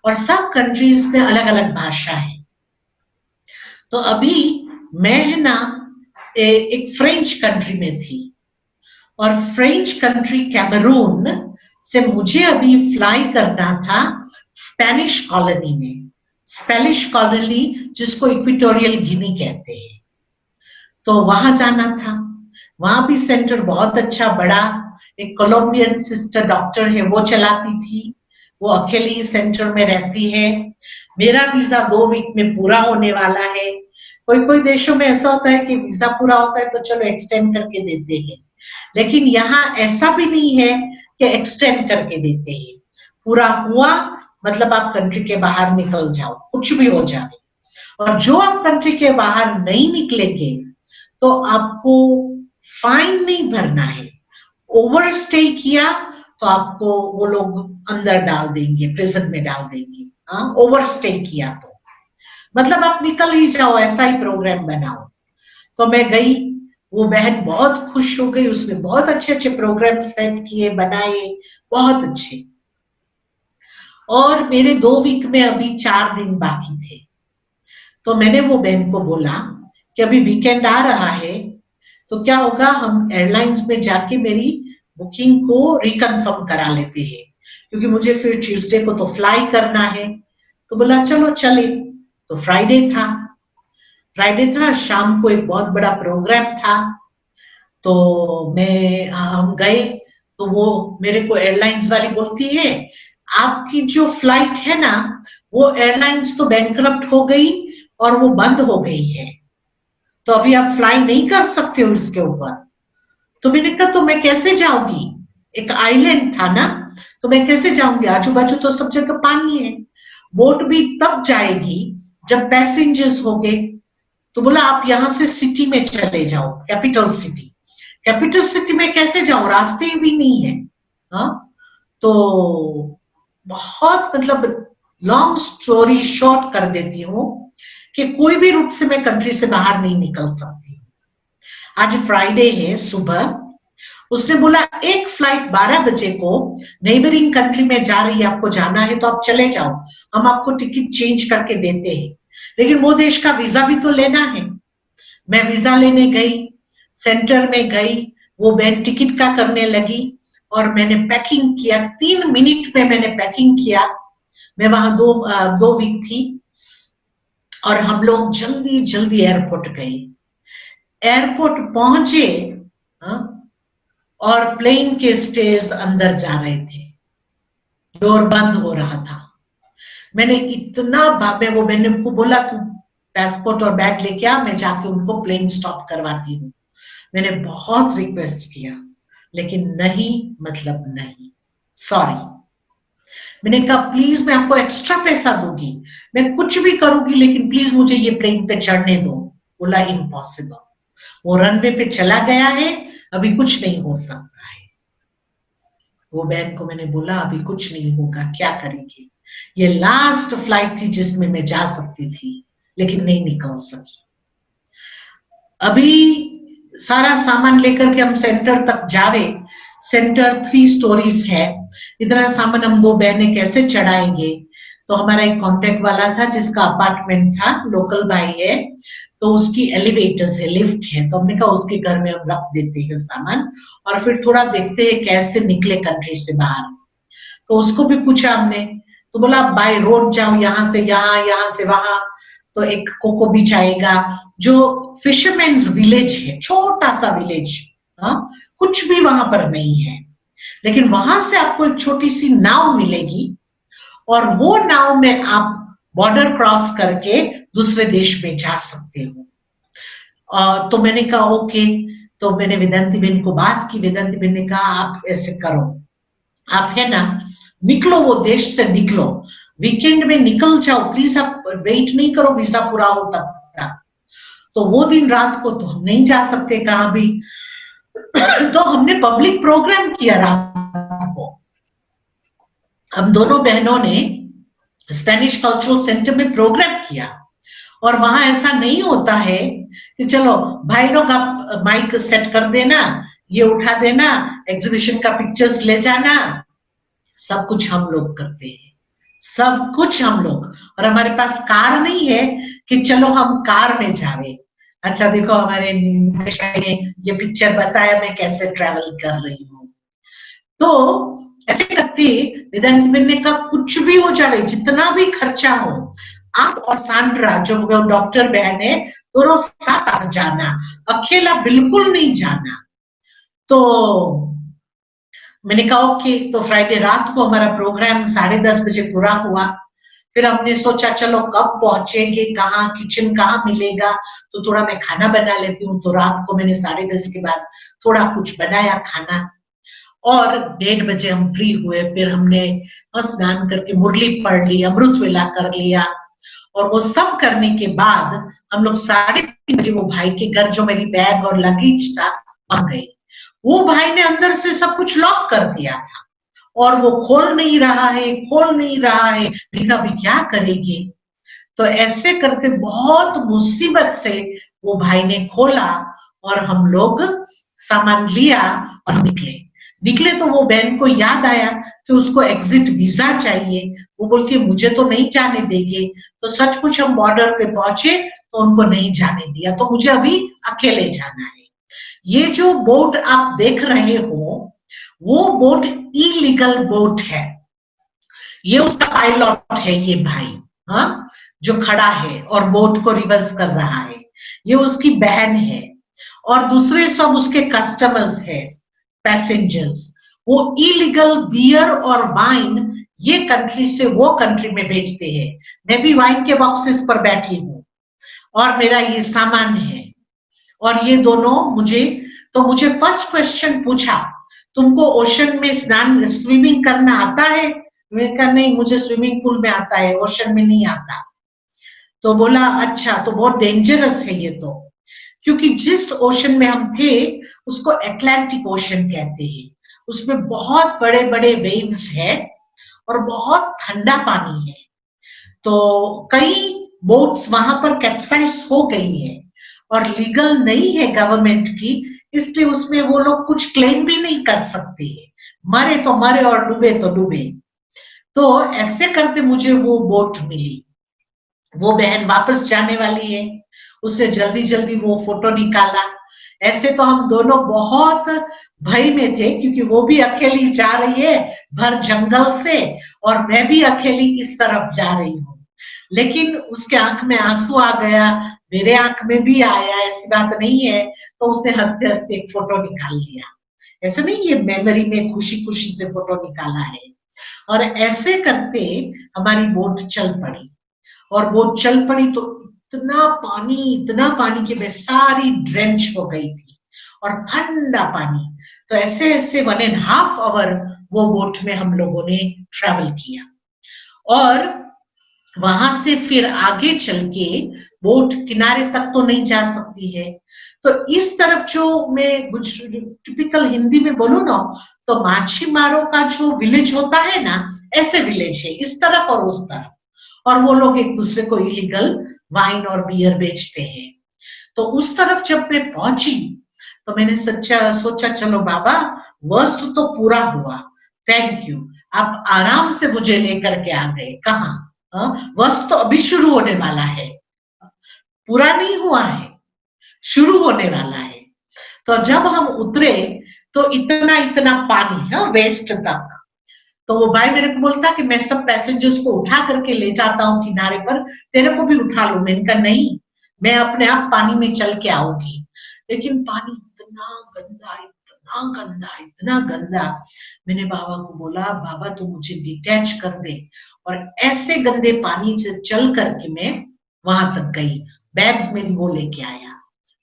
और सब कंट्रीज में अलग अलग भाषा है। तो अभी मैं है ना एक फ्रेंच कंट्री में थी और फ्रेंच कंट्री कैमरून से मुझे अभी फ्लाई करना था स्पेनिश कॉलोनी में, स्पेनिश कॉलोनी जिसको इक्वेटोरियल गिनी कहते हैं। तो वहां जाना था, वहां भी सेंटर बहुत अच्छा बड़ा, एक कोलंबियन सिस्टर डॉक्टर है वो चलाती थी, वो अकेली सेंटर में रहती है। मेरा वीजा 2 वीक में पूरा होने वाला है। कोई कोई देशों में ऐसा होता है कि वीजा पूरा होता है तो चलो एक्सटेंड करके देते हैं, लेकिन यहाँ ऐसा भी नहीं है कि एक्सटेंड करके देते हैं। पूरा हुआ मतलब आप कंट्री के बाहर निकल जाओ, कुछ भी हो जाए। और जो आप कंट्री के बाहर नहीं निकलेंगे तो आपको फाइन नहीं भरना है। ओवर स्टे किया तो आपको वो लोग अंदर डाल देंगे, प्रिजन में डाल देंगे। हाँ, ओवर स्टे किया तो मतलब आप निकल ही जाओ, ऐसा ही प्रोग्राम बनाओ। तो मैं गई, वो बहन बहुत खुश हो गई, उसने बहुत अच्छे अच्छे प्रोग्राम सेट किए, बनाए, बहुत अच्छे। और मेरे 2 वीक में अभी 4 दिन बाकी थे। तो मैंने वो बहन को बोला कि अभी वीकेंड आ रहा है तो क्या होगा, हम एयरलाइंस में जाके मेरी बुकिंग को रिकन्फर्म करा लेते हैं, क्योंकि मुझे फिर ट्यूसडे को तो फ्लाई करना है। तो बोला चलो चले। तो फ्राइडे था, शाम को एक बहुत बड़ा प्रोग्राम था। तो हम गए तो वो मेरे को एयरलाइंस वाली बोलती है आपकी जो फ्लाइट है ना वो एयरलाइंस तो बैंकरप्ट हो गई और वो बंद हो गई है, तो अभी आप फ्लाई नहीं कर सकते हो इसके ऊपर। तो मैंने कहा तो मैं कैसे जाऊंगी, एक आइलैंड था ना, तो मैं कैसे जाऊंगी, आजू बाजू तो सब जगह पानी है। बोट भी तब जाएगी जब पैसेंजर्स हो गए। तो बोला आप यहां से सिटी में चले जाओ, कैपिटल सिटी। कैपिटल सिटी में कैसे जाऊं, रास्ते भी नहीं है। हाँ, तो बहुत मतलब लॉन्ग स्टोरी शॉर्ट कर देती हूँ कि कोई भी रूट से मैं कंट्री से बाहर नहीं निकल सकती। आज फ्राइडे है, सुबह उसने बोला एक फ्लाइट 12 बजे को नेबरिंग कंट्री में जा रही है, आपको जाना है तो आप चले जाओ, हम आपको टिकट चेंज करके देते हैं, लेकिन वो देश का वीजा भी तो लेना है। मैं वीजा लेने गई, सेंटर में गई, वो बहन टिकट का करने लगी और मैंने पैकिंग किया। 3 मिनट में मैंने पैकिंग किया। मैं वहां 2 वीक थी और हम लोग जल्दी जल्दी एयरपोर्ट गए। एयरपोर्ट पहुंचे और प्लेन के स्टेज अंदर जा रहे थे। डोर बंद हो रहा था। मैंने इतना मैंने उनको बोला तू पासपोर्ट और बैग लेके आ, मैं जाके उनको प्लेन स्टॉप करवाती हूँ। मैंने बहुत रिक्वेस्ट किया, लेकिन नहीं मतलब नहीं, सॉरी। मैंने कहा प्लीज मैं आपको एक्स्ट्रा पैसा दूंगी, मैं कुछ भी करूंगी, लेकिन प्लीज मुझे ये प्लेन पे चढ़ने दो। बोला इम्पॉसिबल, वो रनवे पे चला गया है, अभी कुछ नहीं हो सकता है। वो बहन को मैंने बोला अभी कुछ नहीं होगा, क्या करेंगे, ये लास्ट फ्लाइट थी जिसमें मैं जा सकती थी, लेकिन नहीं निकल सकी। अभी सारा सामान लेकर के हम सेंटर तक जा रहे, सेंटर 3 स्टोरीज है, इतना सामान हम 2 बहनें कैसे चढ़ाएंगे। तो हमारा एक कांटेक्ट वाला था जिसका अपार्टमेंट था, लोकल भाई है, तो उसकी एलिवेटर्स है, लिफ्ट है, तो हमने कहा उसके घर में हम रख देते हैं सामान और फिर थोड़ा देखते हैं कैसे निकले कंट्री से बाहर। तो उसको भी पूछा हमने, तो बोला बाय रोड जाओ, यहाँ से यहाँ, यहाँ से वहां, तो एक कोको बीच आएगा जो फिशरमैन्स विलेज है, छोटा सा विलेज, कुछ भी वहां पर नहीं है, लेकिन वहां से आपको एक छोटी सी नाव मिलेगी और वो नाव में आप बॉर्डर क्रॉस करके दूसरे देश में जा सकते हो। तो मैंने कहा ओके, तो मैंने वेदांती बहन को बात की, वेदांती बहन ने कहा आप ऐसे करो, आप है ना निकलो, वो देश से निकलो, वीकेंड में निकल जाओ प्लीज, आप वेट नहीं करो वीजा पूरा हो तब तक। तो वो दिन रात को तो हम नहीं जा सकते कहाँ भी तो हमने पब्लिक प्रोग्राम किया रात को। हम दोनों बहनों ने स्पेनिश कल्चरल सेंटर में प्रोग्राम किया, और वहां ऐसा नहीं होता है कि चलो भाई लोग आप माइक सेट कर देना, ये उठा देना, एग्जीबिशन का पिक्चर्स ले जाना, सब कुछ हम लोग करते हैं, सब कुछ हम लोग। और हमारे पास कार नहीं है कि चलो हम कार में जावे। अच्छा देखो हमारे ने ये पिक्चर बताया मैं कैसे ट्रैवल कर रही हूँ। तो ऐसे करते वेदांती बहन ने कहा कुछ भी हो जाए, जितना भी खर्चा हो, आप और सांड्रा जो डॉक्टर बहन है दोनों साथ साथ जाना, अकेला बिल्कुल नहीं जाना। तो मैंने कहा ओके। तो फ्राइडे रात को हमारा प्रोग्राम 10:30 बजे पूरा हुआ। फिर हमने सोचा चलो कब पहुंचेंगे, कहाँ किचन कहाँ मिलेगा, तो थोड़ा मैं खाना बना लेती हूँ। तो रात को मैंने 10:30 के बाद थोड़ा कुछ बनाया खाना, और 1:30 बजे हम फ्री हुए। फिर हमने स्नान करके मुरली पढ़ ली, अमृत वेला कर लिया, और वो सब करने के बाद हम लोग 3:30 बजे वो भाई के घर जो मेरी बैग और लगेज था वहां गए। वो भाई ने अंदर से सब कुछ लॉक कर दिया था और वो खोल नहीं रहा है, खोल नहीं रहा है। मैंने कहा अभी क्या करेंगे। तो ऐसे करते बहुत मुसीबत से वो भाई ने खोला और हम लोग सामान लिया और निकले। तो वो बहन को याद आया कि उसको एग्जिट वीजा चाहिए। वो बोलती है मुझे तो नहीं जाने देंगे। तो सचमुच हम बॉर्डर पे पहुंचे तो उनको नहीं जाने दिया, तो मुझे अभी अकेले जाना है। ये जो बोट आप देख रहे हो वो बोट इलीगल बोट है। ये उसका पायलट है ये भाई, हाँ, जो खड़ा है और बोट को रिवर्स कर रहा है। ये उसकी बहन है और दूसरे सब उसके कस्टमर्स है, पैसेंजर्स। वो इलीगल बियर और वाइन ये कंट्री से वो कंट्री में बेचते हैं। मैं भी वाइन के बॉक्सेस पर बैठी हूँ और मेरा ये सामान है। और ये दोनों मुझे फर्स्ट क्वेश्चन पूछा, तुमको ओशन में स्विमिंग करना आता है? मैंने कहा नहीं, मुझे स्विमिंग पूल में आता है, ओशन में नहीं आता। तो बोला अच्छा, तो बहुत डेंजरस है ये तो, क्योंकि जिस ओशन में हम थे उसको अटलांटिक ओशन कहते हैं। उसमें बहुत बड़े बड़े वेव्स है और बहुत ठंडा पानी है। तो कई बोट्स वहां पर कैप्साइज हो गई है और लीगल नहीं है गवर्नमेंट की, इसलिए उसमें वो लोग कुछ क्लेम भी नहीं कर सकते है। मरे तो मरे और डूबे तो डूबे। तो ऐसे करते मुझे वो बोट मिली। वो बहन वापस जाने वाली है, उससे जल्दी जल्दी वो फोटो निकाला। ऐसे तो हम दोनों बहुत भय में थे, क्योंकि वो भी अकेली जा रही है भर जंगल से और मैं भी अकेली इस तरफ जा रही हूँ। लेकिन उसके आंख में आंसू आ गया, मेरे आंख में भी आया, ऐसी बात नहीं है। तो उसने हंसते हंसते एक फोटो निकाल लिया। ऐसा नहीं, ये मेमोरी में खुशी खुशी से फोटो निकाला है। और ऐसे करते हमारी बोट चल पड़ी, और बोट चल पड़ी तो इतना पानी कि मैं सारी ड्रेंच हो गई थी, और ठंडा पानी। तो ऐसे ऐसे 1.5 आवर वो बोट में हम लोगों ने ट्रैवल किया, और वहां से फिर आगे चल के बोट किनारे तक तो नहीं जा सकती है। तो इस तरफ जो मैं टिपिकल हिंदी में बोलूं ना, तो माछीमारों का जो विलेज होता है ना, ऐसे विलेज है इस तरफ और उस तरफ, और वो लोग एक दूसरे को इलीगल वाइन और बियर बेचते हैं। तो उस तरफ जब मैं पहुंची तो मैंने सोचा चलो बाबा, वर्स्ट तो पूरा हुआ, थैंक यू, आप आराम से मुझे लेकर के आ गए। कहाँ, वर्स्ट तो अभी शुरू होने वाला है, पूरा नहीं हुआ है, शुरू होने वाला है। तो जब हम उतरे तो इतना इतना पानी है वेस्ट तक। तो वो भाई मेरे को बोलता कि मैं सब पैसेंजर्स को उठा करके ले जाता हूँ किनारे पर, तेरे को भी उठा लूं। मैंने कहा नहीं, मैं अपने आप पानी में चल के आऊंगी। लेकिन पानी इतना गंदा, इतना गंदा, इतना गंदा। मैंने बाबा को बोला, बाबा तू मुझे डिटैच कर दे, और ऐसे गंदे पानी से चल करके मैं वहां तक गई। बैग्स मेरी वो लेके आया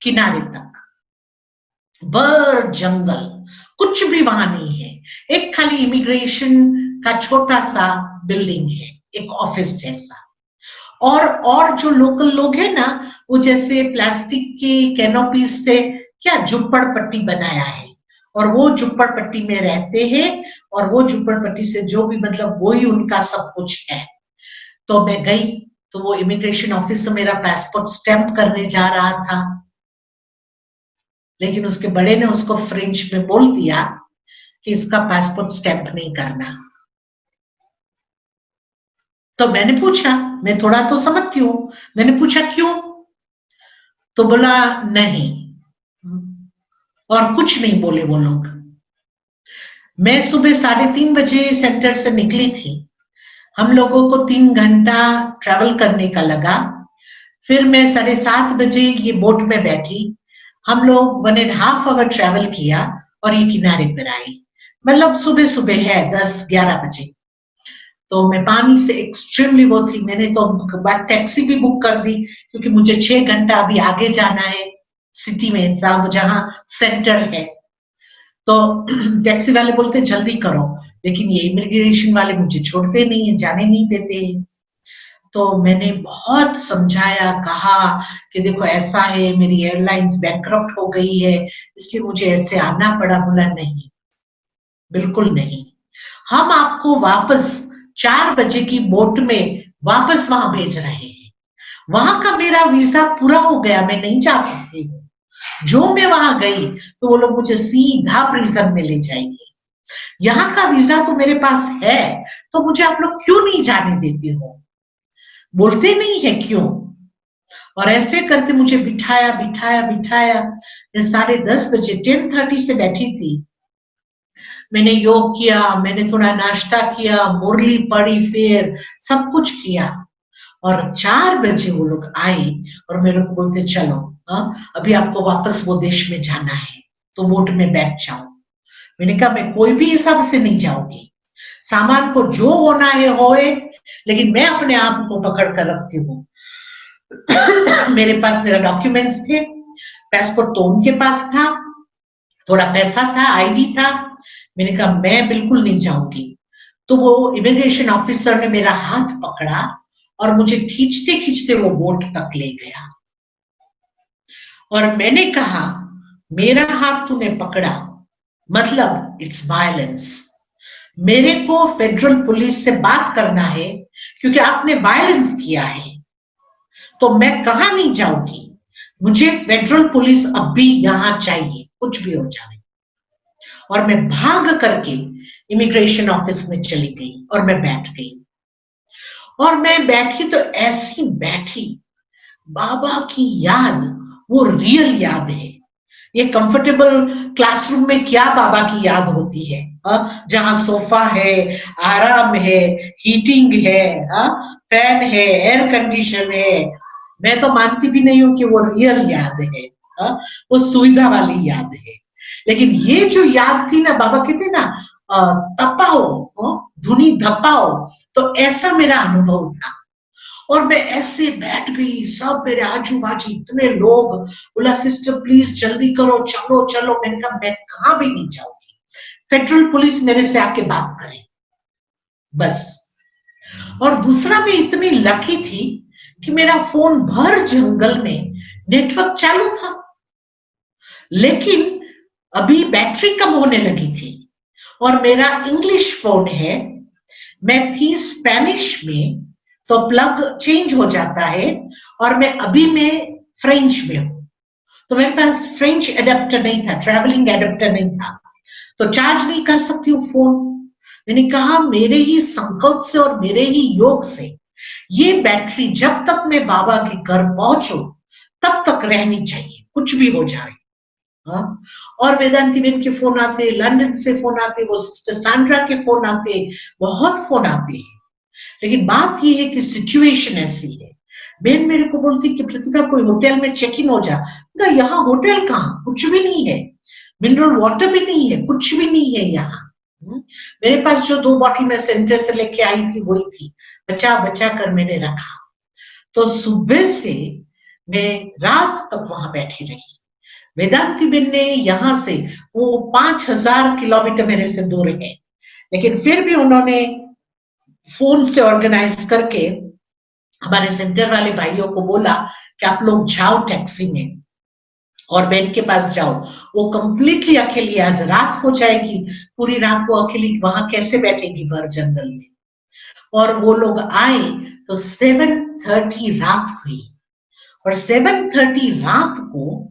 किनारे तक, बड़ जंगल, कुछ भी वहां नहीं है, एक खाली इमिग्रेशन का छोटा सा बिल्डिंग है, एक ऑफिस जैसा। और जो लोकल लोग हैं ना, वो जैसे प्लास्टिक के कैनोपीज से क्या झुप्पड़पट्टी बनाया है, और वो झुप्पड़पट्टी में रहते हैं, और वो झुप्पड़पट्टी से जो भी मतलब वही उनका सब कुछ है। तो मैं गई तो वो इमिग्रेशन ऑफिसर मेरा पासपोर्ट स्टैंप करने जा रहा था, लेकिन उसके बड़े ने उसको फ्रेंच में बोल दिया कि इसका पासपोर्ट स्टैंप नहीं करना। तो मैंने पूछा, मैं थोड़ा तो समझती हूँ, मैंने पूछा क्यों? तो बोला नहीं, और कुछ नहीं बोले वो लोग। मैं सुबह 3:30 बजे सेंटर से निकली थी, हम लोगों को 3 घंटा ट्रैवल करने का लगा। फिर मैं 7:30 बजे ये बोट में बैठी, हम लोग 1.5 आवर ट्रैवल किया और ये किनारे पर आई। मतलब सुबह सुबह है 10-11 बजे। तो मैं पानी से एक्सट्रीमली वो थी, मैंने तो बाद टैक्सी भी बुक कर दी, क्योंकि मुझे 6 घंटा अभी आगे जाना है सिटी में जहां सेंटर है। तो टैक्सी वाले बोलते जल्दी करो, लेकिन ये इमिग्रेशन वाले मुझे छोड़ते नहीं है, जाने नहीं देते। तो मैंने बहुत समझाया, कहा कि देखो ऐसा है, मेरी एयरलाइंस बैंकरप्ट हो गई है, इसलिए मुझे ऐसे आना पड़ा। बोला नहीं, बिल्कुल नहीं, हम आपको वापस 4 बजे की बोट में वापस वहां भेज रहे हैं। वहां का मेरा वीजा पूरा हो गया, मैं नहीं जा सकती हूँ। जो मैं वहां गई तो वो लोग मुझे सीधा प्रिजन में ले जाएंगे। यहाँ का वीजा तो मेरे पास है, तो मुझे आप लोग क्यों नहीं जाने देते हो? बोलते नहीं है क्यों? और ऐसे करते मुझे बिठाया बिठाया बिठाया। मैं 10:30 बजे 10:30 से बैठी थी। मैंने योग किया, मैंने थोड़ा नाश्ता किया, मुरली पढ़ी, फिर सब कुछ किया। और 4 बजे वो लोग आए और मेरे को बोलते चलो, अभी आपको वापस वो देश में जाना है, तो बोट में बैठ जाओ। मैंने कहा मैं कोई भी हिसाब से नहीं जाऊंगी, सामान को जो होना है होए, लेकिन मैं अपने आप को पकड़ कर रखती हूँ। मेरे पास मेरा डॉक्यूमेंट्स थे, पासपोर्ट तो उनके पास था, थोड़ा पैसा था, आईडी था। मैंने कहा मैं बिल्कुल नहीं जाऊंगी। तो वो इमिग्रेशन ऑफिसर ने मेरा हाथ पकड़ा और मुझे खींचते खींचते वो बोट तक ले गया। और मैंने कहा मेरा हाथ तूने पकड़ा मतलब इट्स वायलेंस। मेरे को फेडरल पुलिस से बात करना है क्योंकि आपने वायलेंस किया है, तो मैं कहां नहीं जाऊंगी। मुझे फेडरल पुलिस अब भी यहां चाहिए, कुछ भी हो जाए। और मैं भाग करके इमिग्रेशन ऑफिस में चली गई और मैं बैठ गई। और मैं बैठी तो ऐसी बैठी, बाबा की याद, वो रियल याद है। ये कंफर्टेबल क्लासरूम में क्या बाबा की याद होती है, जहां सोफा है, आराम है, हीटिंग है, फैन है, एयर कंडीशन है। मैं तो मानती भी नहीं हूं कि वो रियल याद है, वो सुविधा वाली याद है। लेकिन ये जो याद थी ना, बाबा कहते ना तपाओ, धुनी धपाओ, तो ऐसा मेरा अनुभव था। और मैं ऐसे बैठ गई, सब मेरे आजू बाजू इतने लोग, बोला सिस्टर प्लीज जल्दी करो, चलो चलो। मैंने कहा मैं कहां भी नहीं जाऊंगी, फेडरल पुलिस मेरे से आके बात करे बस। और दूसरा मैं इतनी लकी थी कि मेरा फोन भर जंगल में नेटवर्क चालू था, लेकिन अभी बैटरी कम होने लगी थी और मेरा इंग्लिश फोन है, मैं थी स्पेनिश में, तो प्लग चेंज हो जाता है, और मैं फ्रेंच में हूं, तो मेरे पास फ्रेंच एडेप्टर नहीं था, ट्रैवलिंग एडेप्टर नहीं था, तो चार्ज नहीं कर सकती हूँ फोन। मैंने कहा मेरे ही संकल्प से और मेरे ही योग से ये बैटरी जब तक मैं बाबा के घर पहुंचू तब तक रहनी चाहिए, कुछ भी हो जाए। हाँ? और वेदांती बेन के फोन आते, लंदन से फोन आते, वो सिस्टर सांड्रा के फोन आते, बहुत फोन आते हैं, लेकिन बात ये है कि सिचुएशन ऐसी है। बेन मेरे को बोलती कि प्रतिभा कोई होटल में चेक इन हो जा, यहाँ होटल कहाँ, कुछ भी नहीं है, मिनरल वाटर भी नहीं है, कुछ भी नहीं है यहाँ। मेरे पास जो 2 बॉटल मैं सेंटर से लेके आई थी वही थी, बचा बचा कर मैंने रखा। तो सुबह से मैं रात तक वहां बैठी रही। वेदांती बेन ने यहाँ से, वो 5000 किलोमीटर मेरे से दूर है, लेकिन फिर भी उन्होंने फोन से ऑर्गेनाइज करके हमारे सेंटर वाले भाइयों को बोला कि आप लोग जाओ टैक्सी में और बेन के पास जाओ, वो कंप्लीटली अकेली, आज रात हो जाएगी, पूरी रात वो अकेली वहां कैसे बैठेगी भर जंगल में। और वो लोग आए तो 7:30 रात हुई, और 7:30 रात को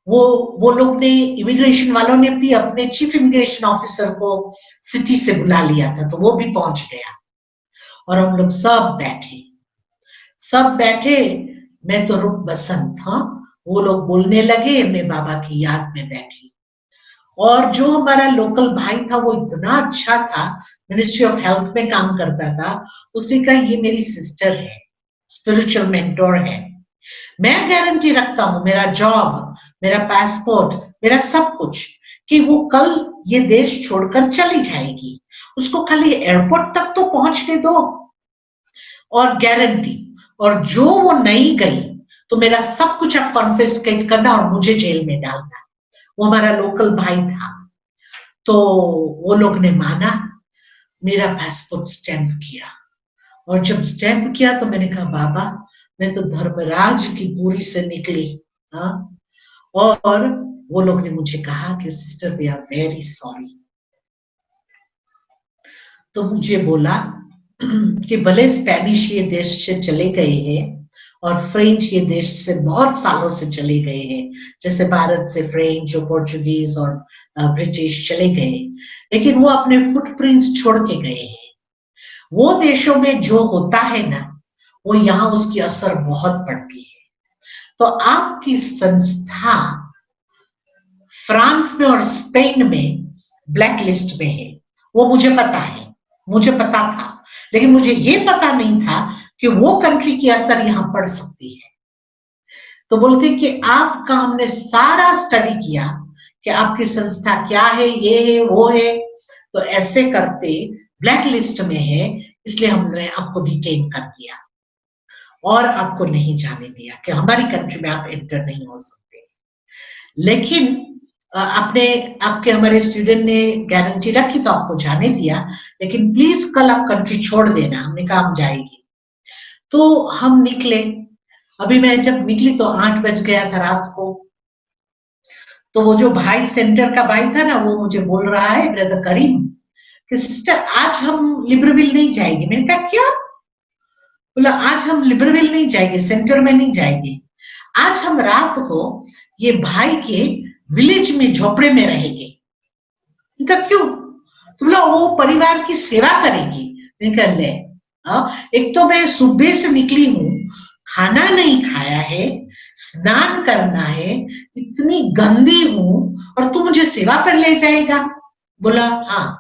वो लोग ने, इमिग्रेशन वालों ने भी अपने चीफ इमिग्रेशन ऑफिसर को सिटी से बुला लिया था, तो वो भी पहुंच गया और हम लोग सब बैठे। मैं तो रुक बसंत था, वो लोग बोलने लगे, मैं बाबा की याद में बैठी। और जो हमारा लोकल भाई था वो इतना अच्छा था, मिनिस्ट्री ऑफ हेल्थ में काम करता था, उसने कहा ये मेरी सिस्टर है, स्पिरिचुअल मेंटोर है, मैं गारंटी रखता हूं, मेरा जॉब, मेरा पासपोर्ट, मेरा सब कुछ, कि वो कल ये देश छोड़कर चली जाएगी, उसको खाली एयरपोर्ट तक तो पहुंचने दो, और गारंटी। और जो वो नहीं गई तो मेरा सब कुछ आप कॉन्फिस्केट करना और मुझे जेल में डालना। वो हमारा लोकल भाई था, तो वो लोग ने माना, मेरा पासपोर्ट स्टैंप किया, और जब स्टैंप किया तो मैंने कहा बाबा मैं तो धर्मराज की पूरी से निकली। हाँ? और वो लोग ने मुझे कहा कि sister we are very sorry. तो मुझे बोला कि भले स्पेनिश ये देश से चले गए हैं और फ्रेंच ये देश से बहुत सालों से चले गए हैं, जैसे भारत से फ्रेंच और पोर्चुगीज और ब्रिटिश चले गए, लेकिन वो अपने फुटप्रिंट्स छोड़ के गए हैं। वो देशों में जो होता है ना, वो यहाँ उसकी असर बहुत पड़ती है। तो आपकी संस्था फ्रांस में और स्पेन में ब्लैक लिस्ट में है, वो मुझे पता है, मुझे पता था, लेकिन मुझे ये पता नहीं था कि वो कंट्री की असर यहाँ पड़ सकती है। तो बोलते कि आपका हमने सारा स्टडी किया कि आपकी संस्था क्या है, ये है, वो है, तो ऐसे करते ब्लैक लिस्ट में है, इसलिए हमने आपको डिटेन कर दिया और आपको नहीं जाने दिया कि हमारी कंट्री में आप एंटर नहीं हो सकते। लेकिन आपके हमारे स्टूडेंट ने गारंटी रखी तो आपको जाने दिया, लेकिन प्लीज कल आप कंट्री छोड़ देना। हमने कहा हम जाएगी। तो हम निकले। अभी मैं जब निकली तो 8 बज गया था रात को। तो वो जो भाई, सेंटर का भाई था ना, वो मुझे बोल रहा है, ब्रदर करीम, कि सिस्टर आज हम लिब्रविल नहीं जाएंगे। मैंने कहा क्या? बोला आज हम लिब्रविल नहीं जाएंगे, सेंटर में नहीं जाएंगे, आज हम रात को ये भाई के विलेज में झोपड़े में रहेंगे। इनका क्यों? तो बोला वो परिवार की सेवा करेगी। मैंने कहा ले, एक तो मैं सुबह से निकली हूँ, खाना नहीं खाया है, स्नान करना है, इतनी गंदी हूं, और तू मुझे सेवा पर ले जाएगा? बोला हाँ,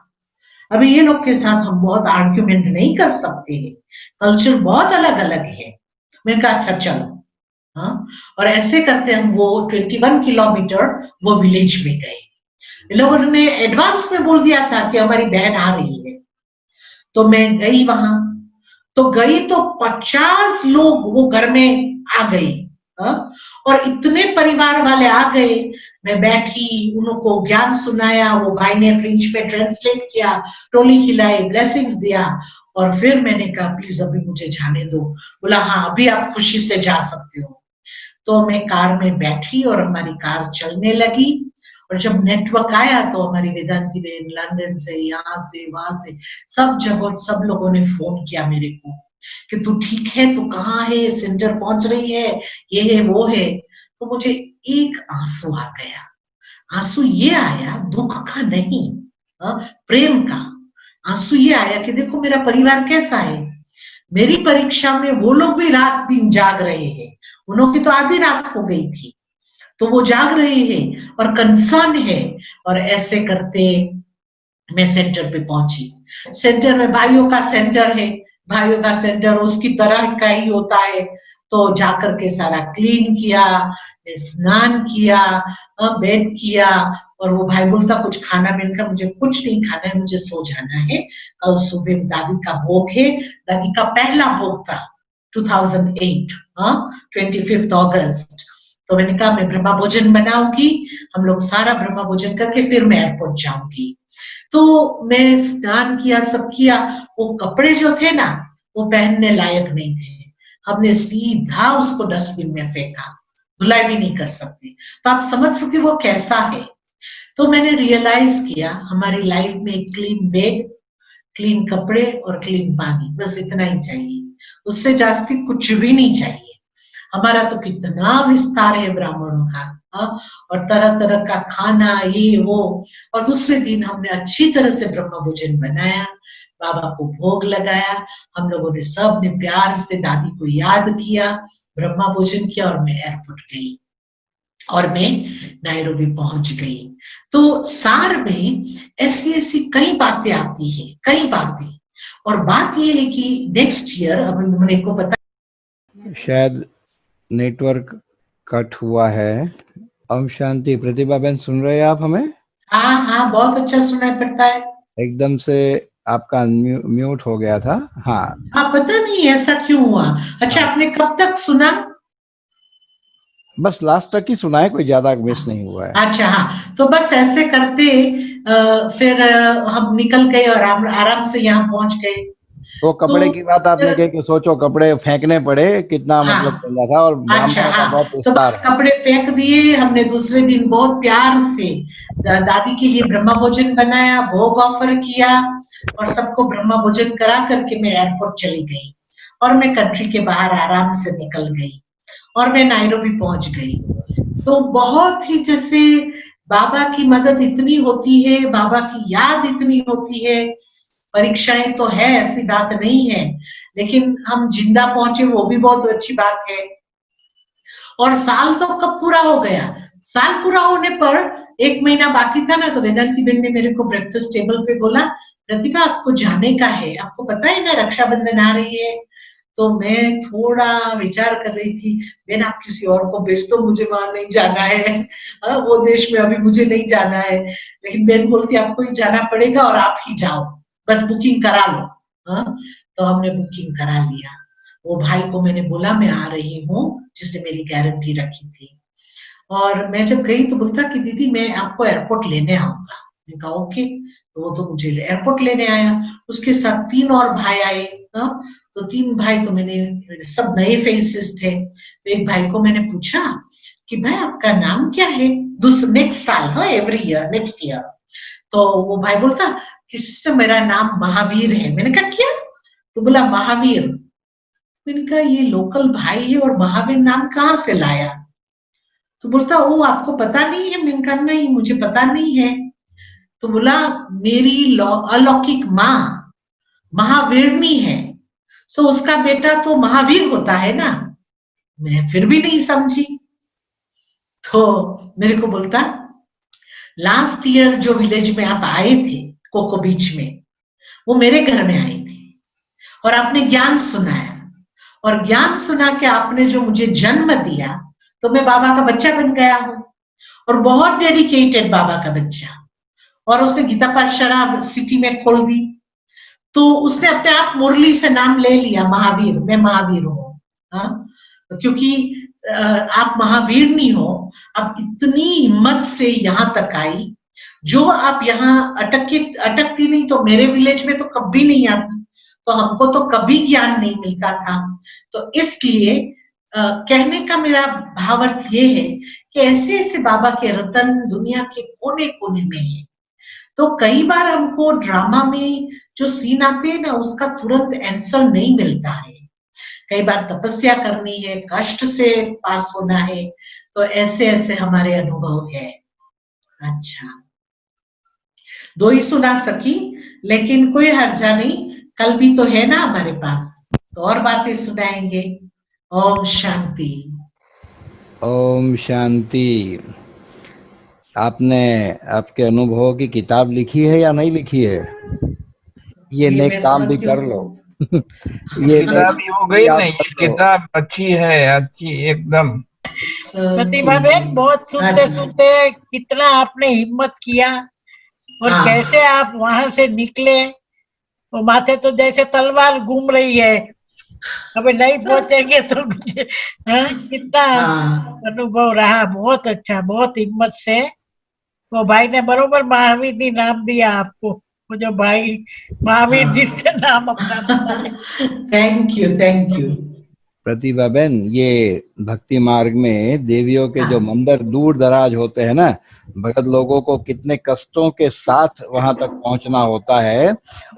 अभी ये लोग के साथ हम बहुत आर्ग्यूमेंट नहीं कर सकते हैं, कल्चर बहुत अलग अलग है। मैंने कहा अच्छा चलो। हाँ, और ऐसे करते हम वो 21 किलोमीटर वो विलेज में गए। लोगों ने एडवांस में बोल दिया था कि हमारी बहन आ रही है। तो मैं गई वहां, तो गई तो 50 लोग वो घर में आ गए। हाँ? और इतने परिवार वाले आ गए, मैं बैठी, उनको ज्ञान सुनाया, वो भाई ने फ्रेंच में ट्रांसलेट किया, टोली खिलाई, ब्लेसिंग्स दिया, और फिर मैंने कहा प्लीज अभी मुझे जाने दो। बोला हाँ अभी आप खुशी से जा सकते हो। तो मैं कार में बैठी और हमारी कार चलने लगी, और जब नेटवर्क आया तो हमारी वेदांती बहन लंदन से, यहाँ से, वहां से, सब जगह सब लोगों ने फोन किया मेरे को कि तू ठीक है, तू कहाँ है, सेंटर पहुंच रही है, ये है वो है। तो मुझे एक आंसू आ गया। आंसू ये आया दुख का नहीं, प्रेम का। आंसू ये आया कि देखो मेरा परिवार कैसा है, मेरी परीक्षा में वो लोग भी रात दिन जाग रहे हैं, उन्हों की तो आधी रात हो गई थी, तो वो जाग रहे हैं और कंसर्न है। और ऐसे करते मैं सेंटर पे पहुंची। सेंटर में भाइयों का सेंटर है, भाइयों का सेंटर उसकी तरह का ही होता है। तो जाकर के सारा क्लीन किया, स्नान किया, बेड किया, और वो भाई बोलता कुछ खाना, मैंने कहा मुझे कुछ नहीं खाना है, मुझे सो जाना है, कल सुबह दादी का भोग है। दादी का पहला भोग था 2008, 25 अगस्त। तो मैंने कहा मैं ब्रह्मा भोजन बनाऊंगी, हम लोग सारा ब्रह्मा भोजन करके फिर मैं एयरपोर्ट जाऊंगी। तो मैं स्नान किया, सब किया। वो कपड़े जो थे ना वो पहनने लायक नहीं थे, हमने सीधा उसको डस्टबिन में फेंका, धुलाई भी नहीं कर सकते। तो आप समझ सकते वो कैसा है। तो मैंने रियलाइज किया हमारी लाइफ में एक क्लीन बेड, क्लीन कपड़े और क्लीन पानी, बस इतना ही चाहिए, उससे जास्ती कुछ भी नहीं चाहिए। हमारा तो कितना विस्तार है ब्राह्मणों का, और तरह तरह का खाना, ये वो। और दूसरे दिन हमने अच्छी तरह से ब्रह्म भोजन बनाया, बाबा को भोग लगाया, हम लोगों ने सब ने प्यार से दादी को याद किया, ब्रह्मा भोजन किया, और मैं एयरपोर्ट गई और मैं नायरोबी पहुंच गई। तो सार में ऐसी ऐसी कई बातें आती है, कई बातें। और बात ये है कि नेक्स्ट ईयर, अब मेरे को पता शायद नेटवर्क कट हुआ है। ओम शांति। प्रतिभा बहन सुन रहे हैं आप हमें? हाँ हाँ बहुत अच्छा सुनाई पड़ता है। एकदम से आपका म्यूट हो गया था। हाँ हाँ पता नहीं ऐसा क्यों हुआ। अच्छा आपने कब तक सुना? बस लास्ट तक ही सुना है, कोई ज्यादा मिस नहीं हुआ है। अच्छा हाँ, तो बस ऐसे करते फिर हम निकल गए और आराम से यहाँ पहुंच गए। तो कपड़े की बात आपने कही कि सोचो कपड़े फेंकने पड़े, कितना हाँ, मतलब चल रहा था, और अच्छा ब्राह्मणों का बहुत हाँ, तो विस्तार बस है। कपड़े फेंक दिए हमने। दूसरे दिन बहुत प्यार से दादी के लिए ब्रह्मा भोजन बनाया, भोग ऑफर किया, और सबको ब्रह्मा भोजन करा करके मैं एयरपोर्ट चली गई, और मैं कंट्री के बाहर आराम से निकल गई, और मैं नायरोबी पहुंच गई। तो बहुत ही जैसे बाबा की मदद इतनी होती है, बाबा की याद इतनी होती है। परीक्षाएं तो है, ऐसी बात नहीं है, लेकिन हम जिंदा पहुंचे वो भी बहुत अच्छी बात है। और साल तो कब पूरा हो गया, साल पूरा होने पर 1 महीना बाकी था ना, तो वेदांती बहन ने मेरे को ब्रेकफास्ट टेबल पे बोला प्रतिभा आपको जाने का है, आपको पता है ना रक्षाबंधन आ रही है। तो मैं थोड़ा विचार कर रही थी, बहन आप किसी और को भेज दो, मुझे वहां नहीं जाना है, वो देश में अभी मुझे नहीं जाना है। लेकिन बहन बोलती आपको ही जाना पड़ेगा और आप ही जाओ, बस बुकिंग करा लो। तो हमने बुकिंग करा लिया। वो भाई को मैंने बोला मैं आ रही हूँ, जिसने मेरी गारंटी रखी थी। और मैं जब गई तो बोलता कि दीदी मैं आपको एयरपोर्ट लेने आऊंगा। मैंने कहा ओके। तो वो तो मुझे एयरपोर्ट लेने आया, उसके साथ 3 और भाई आए। तो 3 भाई तो मैंने, सब नए फेसेस थे। तो एक भाई को मैंने पूछा कि भाई आपका नाम क्या है, नेक्स्ट साल, हाँ एवरी ईयर, नेक्स्ट ईयर। तो वो भाई बोलता कि सिस्टर मेरा नाम महावीर है। मैंने कहा क्या? तो बोला महावीर। मैंने कहा ये लोकल भाई है और महावीर नाम कहाँ से लाया? तो बोलता ओ आपको पता नहीं है? मैंने कहा नहीं मुझे पता नहीं है। तो बोला मेरी अलौकिक माँ महावीरनी है, तो उसका बेटा तो महावीर होता है ना। मैं फिर भी नहीं समझी। तो मेरे को बोलता लास्ट ईयर जो विलेज में आप आए थे कोको बीच में, वो मेरे घर में आए थे और आपने ज्ञान सुनाया, और ज्ञान सुना के आपने जो मुझे जन्म दिया, तो मैं बाबा का बच्चा बन गया हूं, और बहुत डेडिकेटेड बाबा का बच्चा। और उसने गीता पाठशाला सिटी में खोल दी। तो उसने अपने आप मुरली से नाम ले लिया, महावीर, मैं महावीर हूँ। हाँ, क्योंकि आप महावीर नहीं हो। अब इतनी हिम्मत से यहाँ तक आई, जो आप यहाँ अटकती नहीं तो मेरे विलेज में तो कभी नहीं आती, तो हमको तो कभी ज्ञान नहीं मिलता था। तो इसलिए कहने का मेरा भावार्थ ये है कि ऐसे ऐसे बाबा के रतन दुनिया के कोने कोने में है। तो कई बार हमको ड्रामा में जो सीन आते हैं ना, उसका तुरंत आंसर नहीं मिलता है। कई बार तपस्या करनी है, कष्ट से पास होना है, तो ऐसे ऐसे हमारे अनुभव है। अच्छा, 2 ही सुना सकी, लेकिन कोई हर्जा नहीं, कल भी तो है ना हमारे पास, तो और बातें सुनाएंगे। ओम शांति। ओम शांति। आपने आपके अनुभवों की किताब लिखी है या नहीं लिखी है? ये नेक मैं काम भी समझती कर हूँ। लो। ये किताब ही हो गई आप नहीं, कर ये लो। किताब अच्छी है, अच्छी एकदम। प्रतिभा बहन, बहुत सुनते सुनते कितना आपने हिम्मत किया और हाँ। कैसे आप वहां से निकले। वो माथे तो जैसे तलवार घूम रही है, अभी नहीं पहुंचेंगे तो मुझे कितना हाँ। अनुभव रहा। बहुत अच्छा, बहुत हिम्मत से। वो भाई ने बरोबर महावीर जी नाम दिया आपको, वो जो भाई महावीर जी से नाम अपना बताया। Thank you, thank you. Pratibha बहन, ये भक्ति मार्ग में देवियों के जो मंदिर दूर दराज होते हैं ना, भगत लोगों को कितने कष्टों के साथ वहां तक पहुंचना होता है।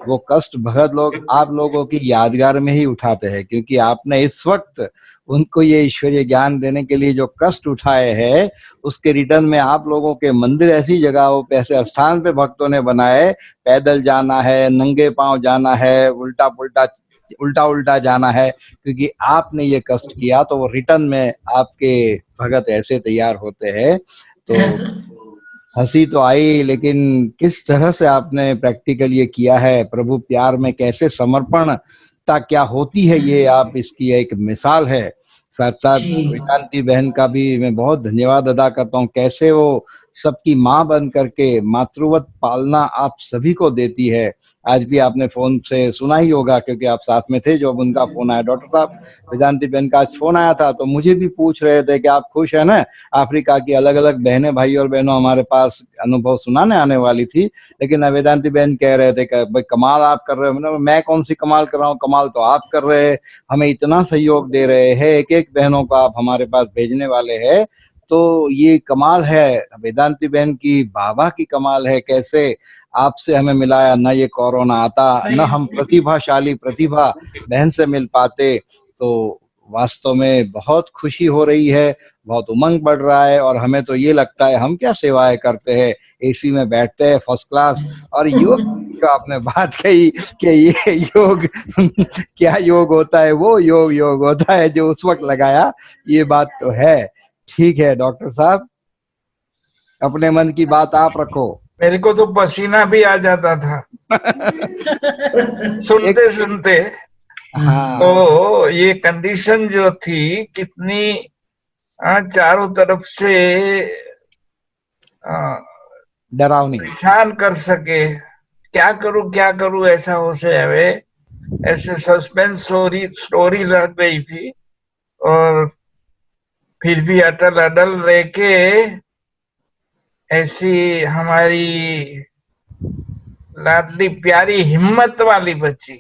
वो कष्ट भगत लोग आप लोगों की यादगार में ही उठाते हैं, क्योंकि आपने इस वक्त उनको ये ईश्वरीय ज्ञान देने के लिए जो कष्ट उठाए हैं, उसके रिटर्न में आप लोगों के मंदिर ऐसी जगहों पे, ऐसे स्थान पे भक्तों ने बनाए। पैदल जाना है, नंगे पांव जाना है, उल्टा उल्टा जाना है, क्योंकि आपने ये कष्ट किया, तो वो रिटर्न में आपके भगत ऐसे तैयार होते हैं। तो हंसी तो आई, लेकिन किस तरह से आपने प्रैक्टिकल ये किया है, प्रभु प्यार में कैसे समर्पणता क्या होती है, ये आप इसकी एक मिसाल है। साथ साथ वेदांती बहन का भी मैं बहुत धन्यवाद अदा करता हूँ, कैसे वो सबकी माँ बन करके मातृवत पालना आप सभी को देती है। आज भी आपने फोन से सुना ही होगा, क्योंकि आप साथ में थे जब उनका फोन आया। डॉक्टर साहब, वेदांती बहन का आज फोन आया था, तो मुझे भी पूछ रहे थे कि आप खुश है ना। अफ्रीका की अलग अलग बहनें, भाई और बहनों हमारे पास अनुभव सुनाने आने वाली थी, लेकिन वेदांती बहन कह रहे थे कि भाई कमाल आप कर रहे हो। मैं कौन सी कमाल कर रहा हूँ, कमाल तो आप कर रहे हैं, हमें इतना सहयोग दे रहे हैं, एक एक बहनों को आप हमारे पास भेजने वाले हैं, तो ये कमाल है वेदांती बहन की, बाबा की कमाल है। कैसे आपसे हमें मिलाया, न ये कोरोना आता, न हम प्रतिभाशाली प्रतिभा बहन से मिल पाते। तो वास्तव में बहुत खुशी हो रही है, बहुत उमंग बढ़ रहा है, और हमें तो ये लगता है हम क्या सेवाएं करते हैं, एसी में बैठते हैं फर्स्ट क्लास। और योग जो आपने बात कही कि ये योग क्या योग होता है, वो योग होता है जो उस वक्त लगाया, ये बात तो है। ठीक है डॉक्टर साहब, अपने मन की बात आप रखो। मेरे को तो पसीना भी आ जाता था सुनते सुनते। हाँ, तो ये कंडीशन जो थी कितनी चारों तरफ से डरावनी, परेशान कर सके, क्या करूं ऐसा हो से हवे, ऐसे सस्पेंस स्टोरी रह गई थी। और फिर भी अटल रह के ऐसी हमारी लाडली प्यारी हिम्मत वाली बच्ची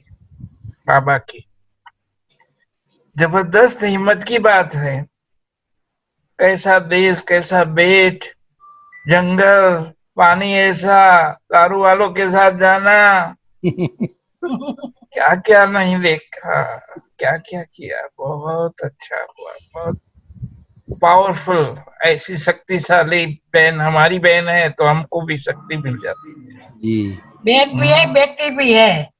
बाबा की, जबरदस्त हिम्मत की बात है। कैसा देश, कैसा बेट, जंगल, पानी, ऐसा दारू वालों के साथ जाना, क्या क्या नहीं देखा, क्या क्या किया। बहुत अच्छा हुआ, बहुत पावरफुल। ऐसी शक्तिशाली बहन हमारी बहन है तो हमको भी शक्ति मिल जाती है जी। बहन भी है, बेटी भी है।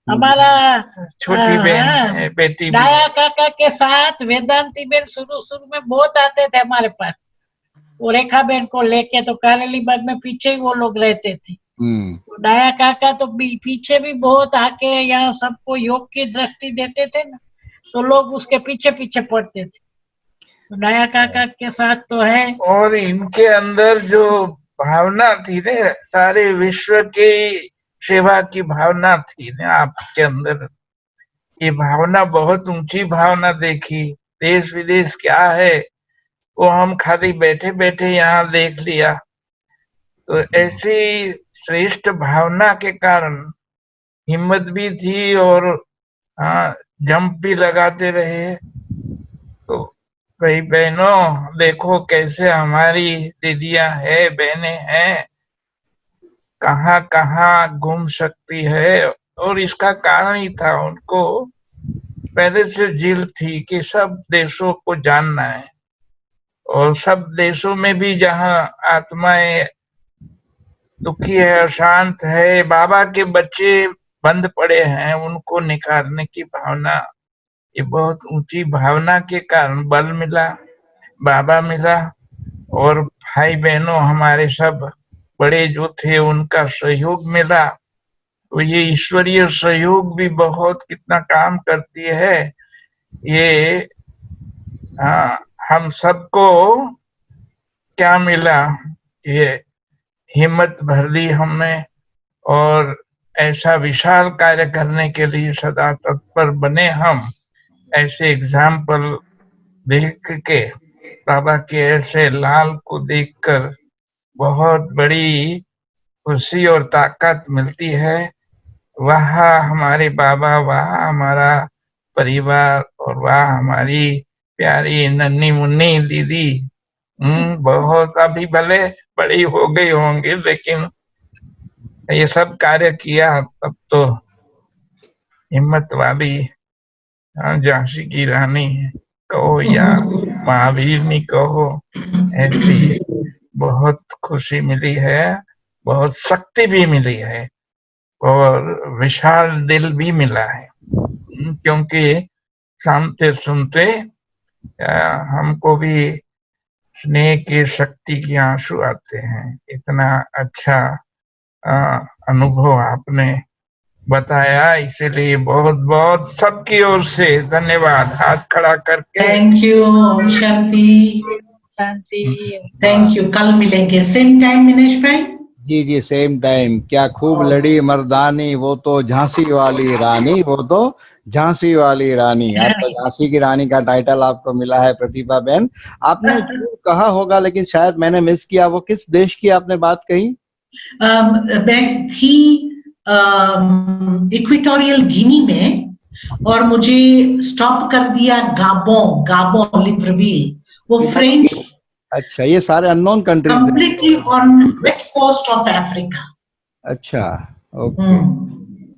हमारा छोटी बहन है, बेटी भी। डाया काका के साथ वेदांती बहन शुरू में बहुत आते थे हमारे पास। वो रेखा बहन को लेके तो कारेली बाग में पीछे ही वो लोग रहते थे। तो डाया काका तो पीछे भी बहुत आके यहाँ सबको योग की दृष्टि देते थे ना, तो लोग उसके पीछे पीछे पड़ते थे। तो डाया काका के साथ तो है। और इनके अंदर जो भावना थी ना, सारे विश्व की सेवा की भावना थी ना आपके अंदर, ये भावना बहुत ऊंची भावना देखी। देश विदेश क्या है वो हम खाली बैठे बैठे यहाँ देख लिया। तो ऐसी श्रेष्ठ भावना के कारण हिम्मत भी थी और जंप भी लगाते रहे। तो भाई बहनों देखो कैसे हमारी दीदियां है, बहनें हैं, कहाँ कहाँ घूम सकती है। और इसका कारण ही था उनको पहले से जिल थी कि सब देशों को जानना है, और सब देशों में भी जहाँ आत्माएं दुखी है, अशांत है, बाबा के बच्चे बंद पड़े हैं, उनको निखारने की भावना, ये बहुत ऊंची भावना के कारण बल मिला, बाबा मिला। और भाई बहनों हमारे सब बड़े जो थे उनका सहयोग मिला। तो ये ईश्वरीय सहयोग भी बहुत कितना काम करती है। ये हम सबको क्या मिला, ये हिम्मत भर दी हमें, और ऐसा विशाल कार्य करने के लिए सदा तत्पर बने हम। ऐसे एग्जाम्पल देख के, बाबा के ऐसे लाल को देखकर बहुत बड़ी खुशी और ताकत मिलती है। वाह हमारे बाबा, वाह हमारा परिवार, और वाह हमारी प्यारी नन्ही मुन्नी दीदी। बहुत अभी भले बड़ी हो गई होंगी, लेकिन ये सब कार्य किया तब तो हिम्मत वाली झांसी की रानी कहो या महावीरनी कहो, ऐसी बहुत खुशी मिली है, बहुत शक्ति भी मिली है, और विशाल दिल भी मिला है। क्योंकि सुनते सुनते हमको भी स्नेह की शक्ति के आंसू आते हैं। इतना अच्छा अनुभव आपने बताया, इसीलिए बहुत बहुत सबकी ओर से धन्यवाद, हाथ खड़ा करके। Thank you Shanti, thank you. कल मिलेंगे सेम टाइम मिनेश भाई। जी जी सेम टाइम। क्या खूब लड़ी मर्दानी, वो तो झांसी वाली रानी, वो तो झांसी वाली रानी। आज तो झांसी की रानी का टाइटल आपको मिला है प्रतिभा बहन। आपने जो कहा होगा लेकिन शायद मैंने मिस किया, वो किस देश की आपने बात कही? मैं थी इक्वेटोरियल गिनी में, और मुझे स्टॉप कर दिया गाबों लिब्रविल, वो फ्रेंच। अच्छा, ये सारे unknown countries completely on west coast of Africa. अच्छा, ओके।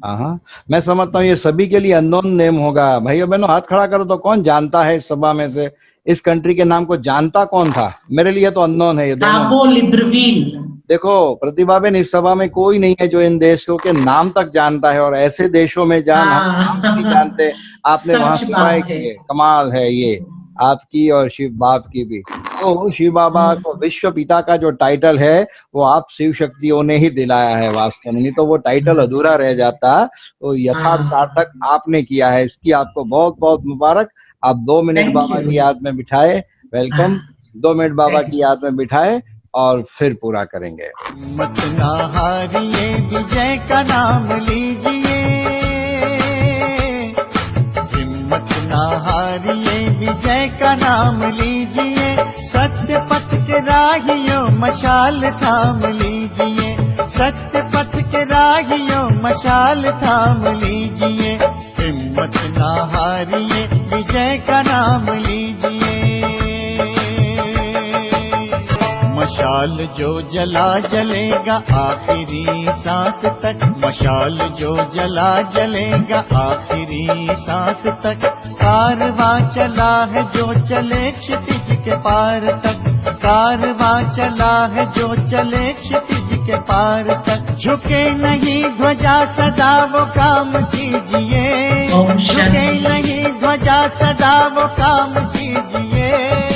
हाँ, मैं समझता हूँ ये सभी के लिए अननोन नेम होगा। भाइयों बहनों हाथ खड़ा करो तो कौन जानता है इस सभा में से, इस कंट्री के नाम को जानता कौन था? मेरे लिए तो अननोन है ये दोनों। गाबो लिब्रविल। देखो प्रतिभा बहन, इस सभा में कोई नहीं है जो इन देशों के नाम तक जानता है, और ऐसे देशों में हम नाम नहीं जानते, आपने वहां सेवाएं की है। कमाल है ये आपकी और शिव बाप की भी। तो शिव बाबा को विश्व पिता का जो टाइटल है वो आप शिव शक्तियों ने ही दिलाया है वास्तव में, नहीं तो वो टाइटल अधूरा रह जाता। तो यथार्थ सार्थक आपने किया है, इसकी आपको बहुत बहुत मुबारक। आप 2 मिनट बाबा की याद में बिठाए, वेलकम। 2 मिनट बाबा की याद में बिठाए और फिर पूरा करेंगे। मत ना हारिए, विजय का नाम लीजिए, हिम्मत ना हारिए, विजय का नाम लीजिए, सत्य पथ के राहियों मशाल थाम लीजिए, सत्य पथ के राहियों मशाल थाम लीजिए, हिम्मत ना हारिए, विजय का नाम लीजिए। मशाल जो जला जलेगा आखिरी सांस तक, मशाल जो जला जलेगा आखिरी सांस तक, कारवां चला है जो चले क्षितिज के पार तक, कारवां चला है जो चले क्षितिज के पार तक, झुके नहीं ध्वजा सदा वो काम कीजिए, झुके नहीं ध्वजा सदा वो काम कीजिए,